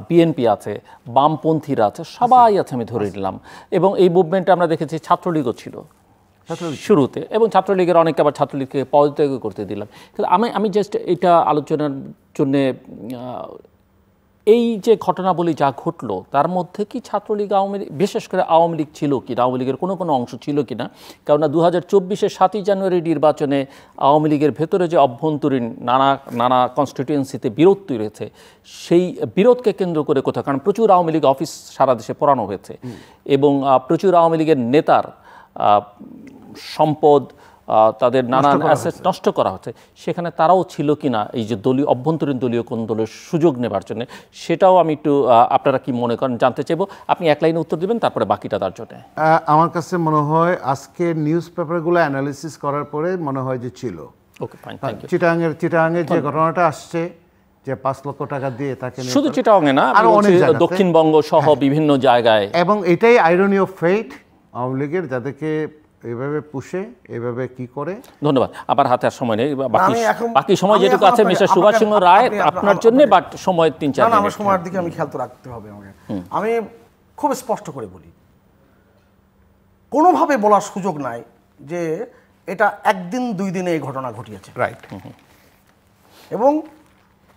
[SPEAKER 1] বিএনপি আছে, বামপন্থীরা আছে, সবাই আছে আমি ধরে নিলাম। এবং এই মুভমেন্টে আমরা দেখেছি ছাত্রলীগও ছিল শুরুতে, এবং ছাত্রলীগের অনেকে আবার ছাত্রলীগকে পদত্যাগ করতে দিলাম। কিন্তু আমি জাস্ট এটা আলোচনার জন্যে, এই যে ঘটনাবলী যা ঘটলো তার মধ্যে কি ছাত্রলীগ আওয়ামী লীগ, বিশেষ করে আওয়ামী লীগ ছিল কি না, আওয়ামী লীগের কোনো অংশ ছিল কি না? কেননা 2024-এর 7ই জানুয়ারি নির্বাচনে আওয়ামী লীগের ভেতরে যে অভ্যন্তরীণ নানা কনস্টিটিউয়েন্সিতে বিরোধ তৈরি হয়েছে, সেই বিরোধকে কেন্দ্র করে কোথাও, কারণ প্রচুর আওয়ামী লীগ অফিস সারা দেশে পোড়ানো হয়েছে এবং প্রচুর আওয়ামী লীগের নেতার সম্পদ, তাদের নানান অ্যাসেট নষ্ট করা হচ্ছে, সেখানে তারাও ছিল কিনা এই যে দলীয় অভ্যন্তরীণ দলীয় কোন দলের সুযোগ নেবার জন্য, সেটাও আমি একটু আপনারা কি মনে করেন জানতে চাইবো। আপনি এক লাইনে উত্তর দিবেন, তারপরে বাকিটা তার জন্য।
[SPEAKER 3] আমার কাছে মনে হয় আজকে নিউজ পেপারগুলো অ্যানালিসিস করার পরে মনে হয় যে ছিল।
[SPEAKER 1] ওকে, ফাইন, থ্যাংক ইউ।
[SPEAKER 3] চিটাগাংয়ের যে ঘটনাটা আসছে যে 5 লক্ষ টাকা দিয়ে তাকে,
[SPEAKER 1] শুধু চিটাগাংয়ে না, আরো অনেক জায়গায়, দক্ষিণবঙ্গ সহ বিভিন্ন জায়গায়, এবং
[SPEAKER 3] এটাই আইরনি অফ ফেট আওয়ামী লীগের, যাদেরকে এইভাবে পুষে এইভাবে কি করে।
[SPEAKER 1] ধন্যবাদ। আবার হাতে আর সময় নেই, বাকি সময় যেটুকু আছে মিস্টার সুভাষ সিংহ রায় আপনার জন্য, বাট সময় 3-4 মিনিট।
[SPEAKER 2] আমার সময়ের দিকে আমি খেয়াল তো রাখতে হবে আমাকে। আমি খুব স্পষ্ট করে বলি, কোনোভাবে বলার সুযোগ নাই যে এটা একদিন 2 দিনে এই ঘটনা ঘটিয়েছে,
[SPEAKER 3] রাইট।
[SPEAKER 2] এবং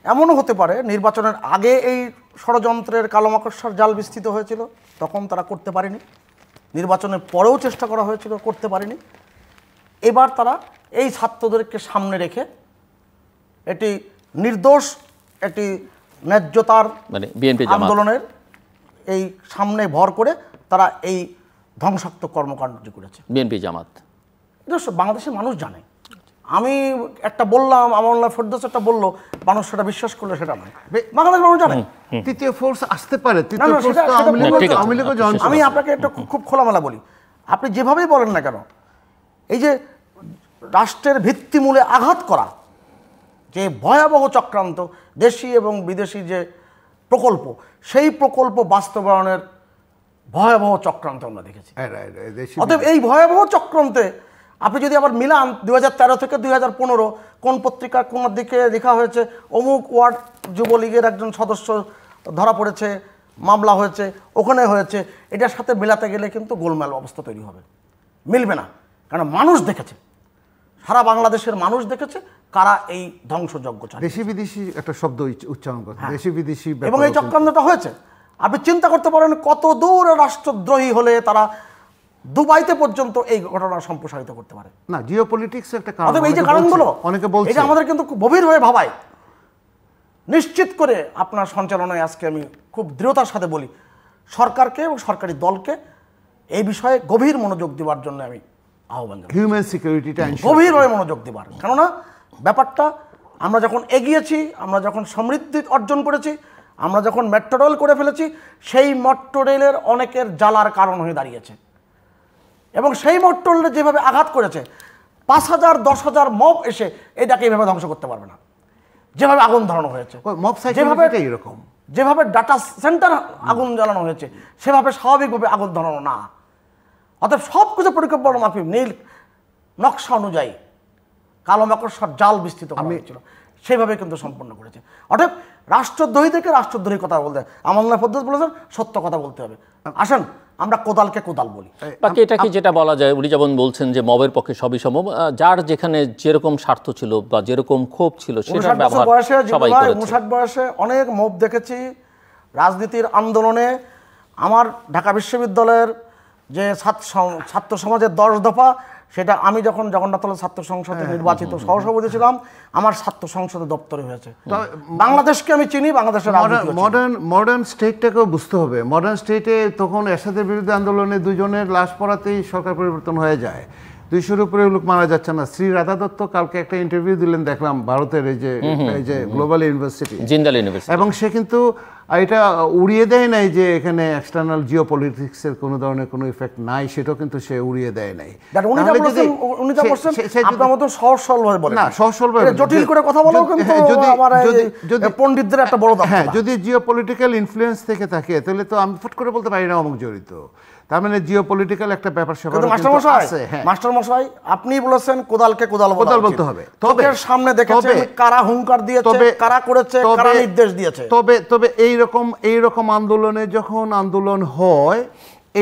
[SPEAKER 2] এমনও হতে পারে নির্বাচনের আগে এই ষড়যন্ত্রের কালোমাকড়সার জাল বিস্তৃত হয়েছিল, তখন তারা করতে পারেনি, নির্বাচনের পরেও চেষ্টা করা হয়েছিল, করতে পারেনি। এবার তারা এই ছাত্রদেরকে সামনে রেখে এটি নির্দোষ একটি ন্যায্যতার
[SPEAKER 1] মানে বিএনপি
[SPEAKER 2] আন্দোলনের এই সামনে ভর করে তারা এই ধ্বংসাত্মক কর্মকাণ্ডটি করেছে।
[SPEAKER 1] বিএনপি জামাত,
[SPEAKER 2] এটা বাংলাদেশের মানুষ জানে। আমি একটা বললাম, আমানুল্লাহ ফেরদৌস একটা বললো, মানুষ সেটা বিশ্বাস করলে সেটা নয়। বাংলাদেশ মানুষ জানে
[SPEAKER 3] তৃতীয় ফোর্স আসতে পারে,
[SPEAKER 2] না, না, সেটা- সেটা
[SPEAKER 3] আওয়ামী লীগও জয়েন
[SPEAKER 2] আমি আপনাকে একটা খুব খোলামেলা বলি, আপনি যেভাবেই বলেন না কেন, এই যে রাষ্ট্রের ভিত্তিমূলে আঘাত করা, যে ভয়াবহ চক্রান্ত, দেশি এবং বিদেশি যে প্রকল্প, সেই প্রকল্প বাস্তবায়নের ভয়াবহ চক্রান্ত আমরা দেখেছি। অতএব এই ভয়াবহ চক্রান্তে আপনি যদি আবার মিলান 2013 থেকে 2015 কোন পত্রিকার কোন দিকে লেখা হয়েছে অমুক ওয়ার্ড যুবলীগের একজন সদস্য ধরা পড়েছে, মামলা হয়েছে, ওখানে হয়েছে, এটার সাথে মেলাতে গেলে কিন্তু গোলমাল অবস্থা তৈরি হবে, মিলবে না। কারণ মানুষ দেখেছে, সারা বাংলাদেশের মানুষ দেখেছে কারা এই ধ্বংসযজ্ঞ চালাচ্ছে।
[SPEAKER 3] দেশি বিদেশি একটা শব্দ উচ্চারণ করছে, দেশি বিদেশি,
[SPEAKER 2] এবং এই চক্রান্তটা হয়েছে। আপনি চিন্তা করতে পারেন কত দূর রাষ্ট্রদ্রোহী হলে তারা দুবাইতে পর্যন্ত এই ঘটনা সম্প্রসারিত করতে পারে।
[SPEAKER 3] না, জিওপলিটিক্স একটা কারণ।
[SPEAKER 2] অতএব এই যে কারণগুলো
[SPEAKER 3] অনেকে বলছে,
[SPEAKER 2] এটা আমাদের কিন্তু খুব গভীরভাবে ভাবায়। নিশ্চিত করে আপনার সঞ্চালনায় আজকে আমি খুব দৃঢ়তার সাথে বলি, সরকারকে এবং সরকারি দলকে এই বিষয়ে গভীর মনোযোগ দেওয়ার জন্য আমি আহ্বান জানাই।
[SPEAKER 3] হিউম্যান সিকিউরিটিটা
[SPEAKER 2] গভীরভাবে মনোযোগ দেওয়ার, কেননা ব্যাপারটা আমরা যখন এগিয়েছি, আমরা যখন সমৃদ্ধি অর্জন করেছি, আমরা যখন মেট্রো রেল করে ফেলেছি, সেই মেট্রো রেলের অনেকের জ্বালার কারণ হয়ে দাঁড়িয়েছে। এবং সেই মেট্রো রেলে যেভাবে আঘাত করেছে, 5,000 10,000 মব এসে এটাকে এইভাবে ধ্বংস করতে পারবে না। যেভাবে আগুন ধরানো হয়েছে,
[SPEAKER 3] মব সাইকোলজিটা এরকম,
[SPEAKER 2] যেভাবে ডাটা সেন্টার আগুন জ্বালানো হয়েছে, সেভাবে স্বাভাবিকভাবে আগুন ধরানো না। অতএব সব কিছু পরিকল্পনা মাফিক নীল নকশা অনুযায়ী কালো মাকড়সার জাল বিস্তৃত করা হয়েছিল, সেইভাবে কিন্তু সম্পন্ন করেছে। অতএব রাষ্ট্রদ্রোহী থেকে রাষ্ট্রদ্রোহী কথা বলতে, আমানুল্লাহ ফেরদৌস বলেছেন সত্য কথা বলতে হবে। আসেন আমরা কোদালকে কোদাল বলি।
[SPEAKER 1] বাকি এটা কি যেটা বলা যায়, উনি যেমন বলছেন যে মবের পক্ষে সবই সম্ভব, যার যেখানে যেরকম স্বার্থ ছিল বা যেরকম ক্ষোভ ছিল সেটার ব্যবহার সবাই করেছে।
[SPEAKER 2] 59 বয়সে অনেক মব দেখেছি রাজনীতির আন্দোলনে। আমার ঢাকা বিশ্ববিদ্যালয়ের যে ছাত্র সমাজের 10 দফা, সেটা আমি যখন জগন্নাথ ছাত্র সংসদে নির্বাচিত সহসভাপতি ছিলাম, আমার ছাত্র সংসদের দপ্তরে হয়েছে। বাংলাদেশকে আমি চিনি, বাংলাদেশের
[SPEAKER 3] মডার্ন স্টেটটাকেও বুঝতে হবে। মডার্ন স্টেটে তখন এরশাদের বিরুদ্ধে আন্দোলনে দুজনের লাশ পড়াতেই সরকার পরিবর্তন হয়ে যায়, 200-র উপরে লোক মারা যাচ্ছে না। শ্রী রাধা দত্ত কালকে একটা ইন্টারভিউ দিলেন, দেখলাম ভারতের এই যে গ্লোবাল ইউনিভার্সিটি,
[SPEAKER 1] জিন্দাল ইউনিভার্সিটি, এবং
[SPEAKER 3] সে কিন্তু এটা উড়িয়ে দেয় নাই যে এখানে এক্সটার্নাল জিওপলিটিক্সের কোনো ধরনের কোনো ইফেক্ট নাই, সেটাও কিন্তু সে উড়িয়ে দেয় নাই।
[SPEAKER 2] জটিল করে কথা বলেও কিন্তু পণ্ডিতদের একটা বড়
[SPEAKER 3] হ্যাঁ, যদি জিওপলিটিক্যাল ইনফ্লুয়েন্স থেকে থাকে তাহলে তো আমি ফুট করে বলতে পারি না অমুক জড়িত, তার মানে জিওপলিটিক্যাল একটা ব্যাপার স্যাপার আছে।
[SPEAKER 2] মাস্টার মশাই আপনি বলেছেন কোদালকে কোদাল
[SPEAKER 3] বলতে হবে, তবে
[SPEAKER 2] সামনে দেখেছেন কারা হুঙ্কার দিয়েছে, কারা করেছে, কারা নির্দেশ দিয়েছে।
[SPEAKER 3] তবে এইরকম আন্দোলনে যখন আন্দোলন হয়,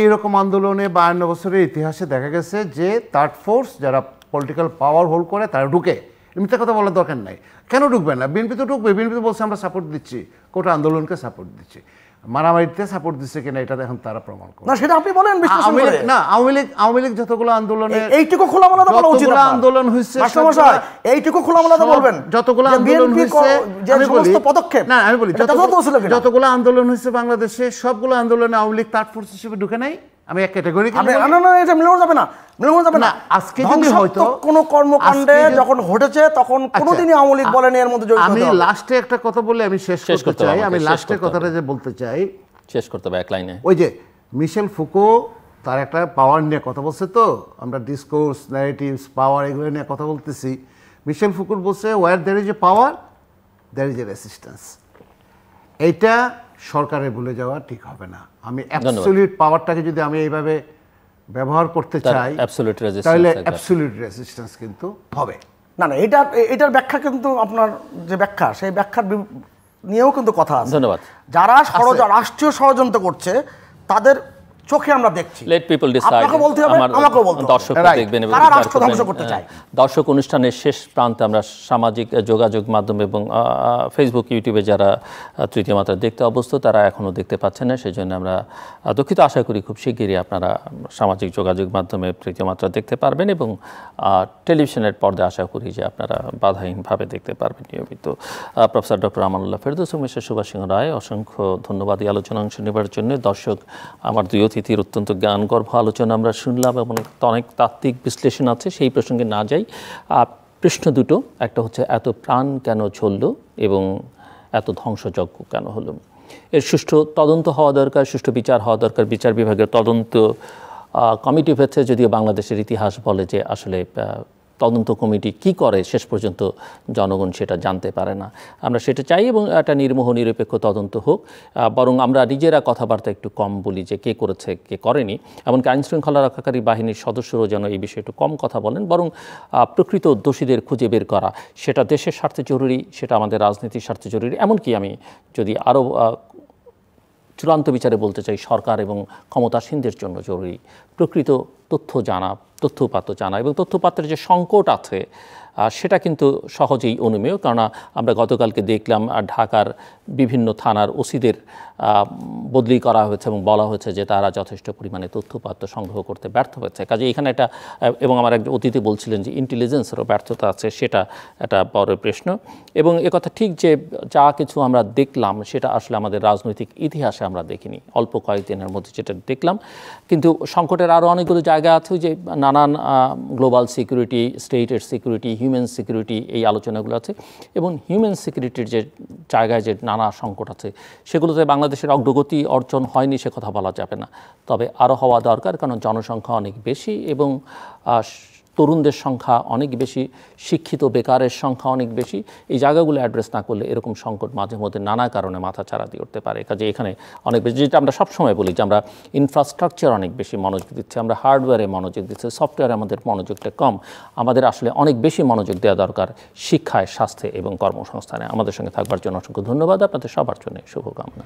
[SPEAKER 3] এইরকম আন্দোলনে 52 বছরের ইতিহাসে দেখা গেছে যে থার্ড ফোর্স যারা পলিটিক্যাল পাওয়ার হোল্ড করে তারা ঢুকে। এমনিতে কথা বলার দরকার নাই, কেন ঢুকবে না? বিএনপি তো ঢুকবে, বিএনপি তো বলছে আমরা সাপোর্ট দিচ্ছি, কোটা আন্দোলনকে সাপোর্ট দিচ্ছি। মারামারিতে সাপোর্ট দিচ্ছে কিনা এটা এখন তারা প্রমাণ করে
[SPEAKER 2] না, সেটা আপনি বলেন বিশ্লেষণ করে।
[SPEAKER 3] না, আওয়ামী লীগ যতগুলো আন্দোলনে
[SPEAKER 2] এইটুকু খোলামেলা বলা উচিত,
[SPEAKER 3] যতগুলো আন্দোলন হইছে
[SPEAKER 2] এইটুকু খোলামেলা বলবেন,
[SPEAKER 3] যতগুলো আন্দোলন হইছে
[SPEAKER 2] যে সমস্ত পদক্ষেপ,
[SPEAKER 3] না আমি বলি যতগুলো আন্দোলন হইছে বাংলাদেশে সবগুলো আন্দোলনে আওয়ামী লীগ থার্ড ফোর্স হিসেবে ঢুকে নাই। আমি এক ক্যাটাগরি
[SPEAKER 2] না, এটা মেলানো যাবে না, মেলানো যাবে না।
[SPEAKER 3] আজকে যদি হয়তো
[SPEAKER 2] কোনো কর্মকাণ্ডে যখন ঘটেছে তখন কোনোদিনই আওয়ামী লীগ বলেনি এর মধ্যে জড়িত।
[SPEAKER 3] আমি লাস্টে একটা কথা বলে আমি শেষ করতে চাই। আমি লাস্টের কথাটা যে বলতে চাই,
[SPEAKER 1] শেষ করতে হবে এক লাইনে।
[SPEAKER 3] ওই যে মিশেল ফুকো তার একটা পাওয়ার নিয়ে কথা বলছে, তো আমরা ডিসকোর্স, ন্যারেটিভস, পাওয়ার এগুলো নিয়ে কথা বলতেছি। মিশেল ফুকোর বলছে where there is a power there is a resistance. এইটা সরকারের ভুলে যাওয়া ঠিক হবে না। আমি অ্যাবসলিউট পাওয়ারটাকে যদি আমি এইভাবে ব্যবহার করতে চাই তাহলে অ্যাবসলিউট রেসিস্ট্যান্স কিন্তু হবে
[SPEAKER 2] না। না, এটার ব্যাখ্যা কিন্তু আপনার যে ব্যাখ্যা, সেই ব্যাখ্যার নিয়েও কিন্তু কথা আছে।
[SPEAKER 1] ধন্যবাদ।
[SPEAKER 2] যারা রাষ্ট্রীয় ষড়যন্ত্র করছে তাদের চোখে আমরা দেখছি।
[SPEAKER 1] Late people decide.
[SPEAKER 2] আপনাকে বলতে হবে, আমাকেও বলতে হবে।
[SPEAKER 1] দর্শক দেখবেন এবং
[SPEAKER 2] কারা রাষ্ট্র ধ্বংস করতে চায়।
[SPEAKER 1] দর্শক অনুষ্ঠানের শেষ প্রান্তে আমরা সামাজিক যোগাযোগ মাধ্যম এবং ফেসবুক, ইউটিউবে যারা তৃতীয় মাত্রা দেখতে অভ্যস্ত তারা এখনও দেখতে পাচ্ছেন না, সেই জন্য আমরা দুঃখিত। আশা করি খুব শিগগিরই আপনারা সামাজিক যোগাযোগ মাধ্যমে তৃতীয় মাত্রা দেখতে পারবেন এবং টেলিভিশনের পর্দায় আশা করি যে আপনারা বাধাহীনভাবে দেখতে পারবেন নিয়মিত। প্রফেসর ডক্টর আমানুল্লাহ ফেরদৌস এবং মিস্টার সুভাষ সিংহ রায়, অসংখ্য ধন্যবাদ এই আলোচনা অংশ নেবার জন্য। দর্শক, আমার দুই অতিথির অত্যন্ত জ্ঞানগর্ভ আলোচনা আমরা শুনলাম এবং অনেক তাত্ত্বিক বিশ্লেষণ আছে, সেই প্রসঙ্গে না যাই। প্রশ্ন দুটো, একটা হচ্ছে এত প্রাণ কেন ঝরল এবং এত ধ্বংসযজ্ঞ কেন হলো। এর সুষ্ঠু তদন্ত হওয়া দরকার, সুষ্ঠু বিচার হওয়া দরকার। বিচার বিভাগের তদন্ত কমিটি হয়েছে, যদিও বাংলাদেশের ইতিহাস বলে যে আসলে তদন্ত কমিটি কি করে শেষ পর্যন্ত জনগণ সেটা জানতে পারে না। আমরা সেটা চাই এবং একটা নির্মোহ নিরপেক্ষ তদন্ত হোক। বরং আমরা নিজেরা কথাবার্তা একটু কম বলি যে কে করেছে কে করেনি, এমনকি আইনশৃঙ্খলা রক্ষাকারী বাহিনীর সদস্যরাও যেন এই বিষয়ে একটু কম কথা বলেন, বরং প্রকৃত দোষীদের খুঁজে বের করা সেটা দেশের স্বার্থে জরুরি, সেটা আমাদের রাজনীতির স্বার্থে জরুরি। এমনকি আমি যদি আরও চূড়ান্ত বিচারে বলতে চাই, সরকার এবং ক্ষমতাসীনদের জন্য জরুরি প্রকৃত তথ্য জানা, তথ্যপাত্র জানা। এবং তথ্যপাত্রের যে সংকট আছে সেটা কিন্তু সহজেই অনুমেয়, কারণ আমরা গতকালকে দেখলাম ঢাকার বিভিন্ন থানার ওসিদের বদলি করা হয়েছে এবং বলা হয়েছে যে তারা যথেষ্ট পরিমাণে তথ্যপাত্র সংগ্রহ করতে ব্যর্থ হয়েছে। কাজে এখানে একটা, এবং আমার এক অতিথি বলছিলেন যে ইন্টেলিজেন্সেরও ব্যর্থতা আছে, সেটা একটা বড় প্রশ্ন। এবং একথা ঠিক যে যা কিছু আমরা দেখলাম সেটা আসলে আমাদের রাজনৈতিক ইতিহাসে আমরা দেখিনি, অল্প কয়েকদিনের মধ্যে যেটা দেখলাম। কিন্তু সংকটের আরও অনেকগুলো জায়গা আছে যে নানান গ্লোবাল সিকিউরিটি, স্টেটের সিকিউরিটি, হিউম্যান সিকিউরিটি, এই আলোচনাগুলো আছে। এবং হিউম্যান সিকিউরিটির যে জায়গায় যে নানা সংকট আছে সেগুলোতে বাংলাদেশের অগ্রগতি অর্জন হয়নি সে কথা বলা যাবে না, তবে আরও হওয়া দরকার, কারণ জনসংখ্যা অনেক বেশি এবং তরুণদের সংখ্যা অনেক বেশি, শিক্ষিত বেকারের সংখ্যা অনেক বেশি। এই জায়গাগুলো অ্যাড্রেস না করলে এরকম সংকট মাঝে মধ্যে নানা কারণে মাথা চাড়া দিয়ে উঠতে পারে। কাজে এখানে অনেক বেশি, যেটা আমরা সবসময় বলি যে আমরা ইনফ্রাস্ট্রাকচার অনেক বেশি মনোযোগ দিচ্ছি, আমরা হার্ডওয়্যারে মনোযোগ দিচ্ছি, সফটওয়্যারে আমাদের মনোযোগটা কম। আমাদের আসলে অনেক বেশি মনোযোগ দেওয়া দরকার শিক্ষায়, স্বাস্থ্যে এবং কর্মসংস্থানে। আমাদের সঙ্গে থাকবার জন্য অসংখ্য ধন্যবাদ, আপনাদের সবার জন্য শুভকামনা।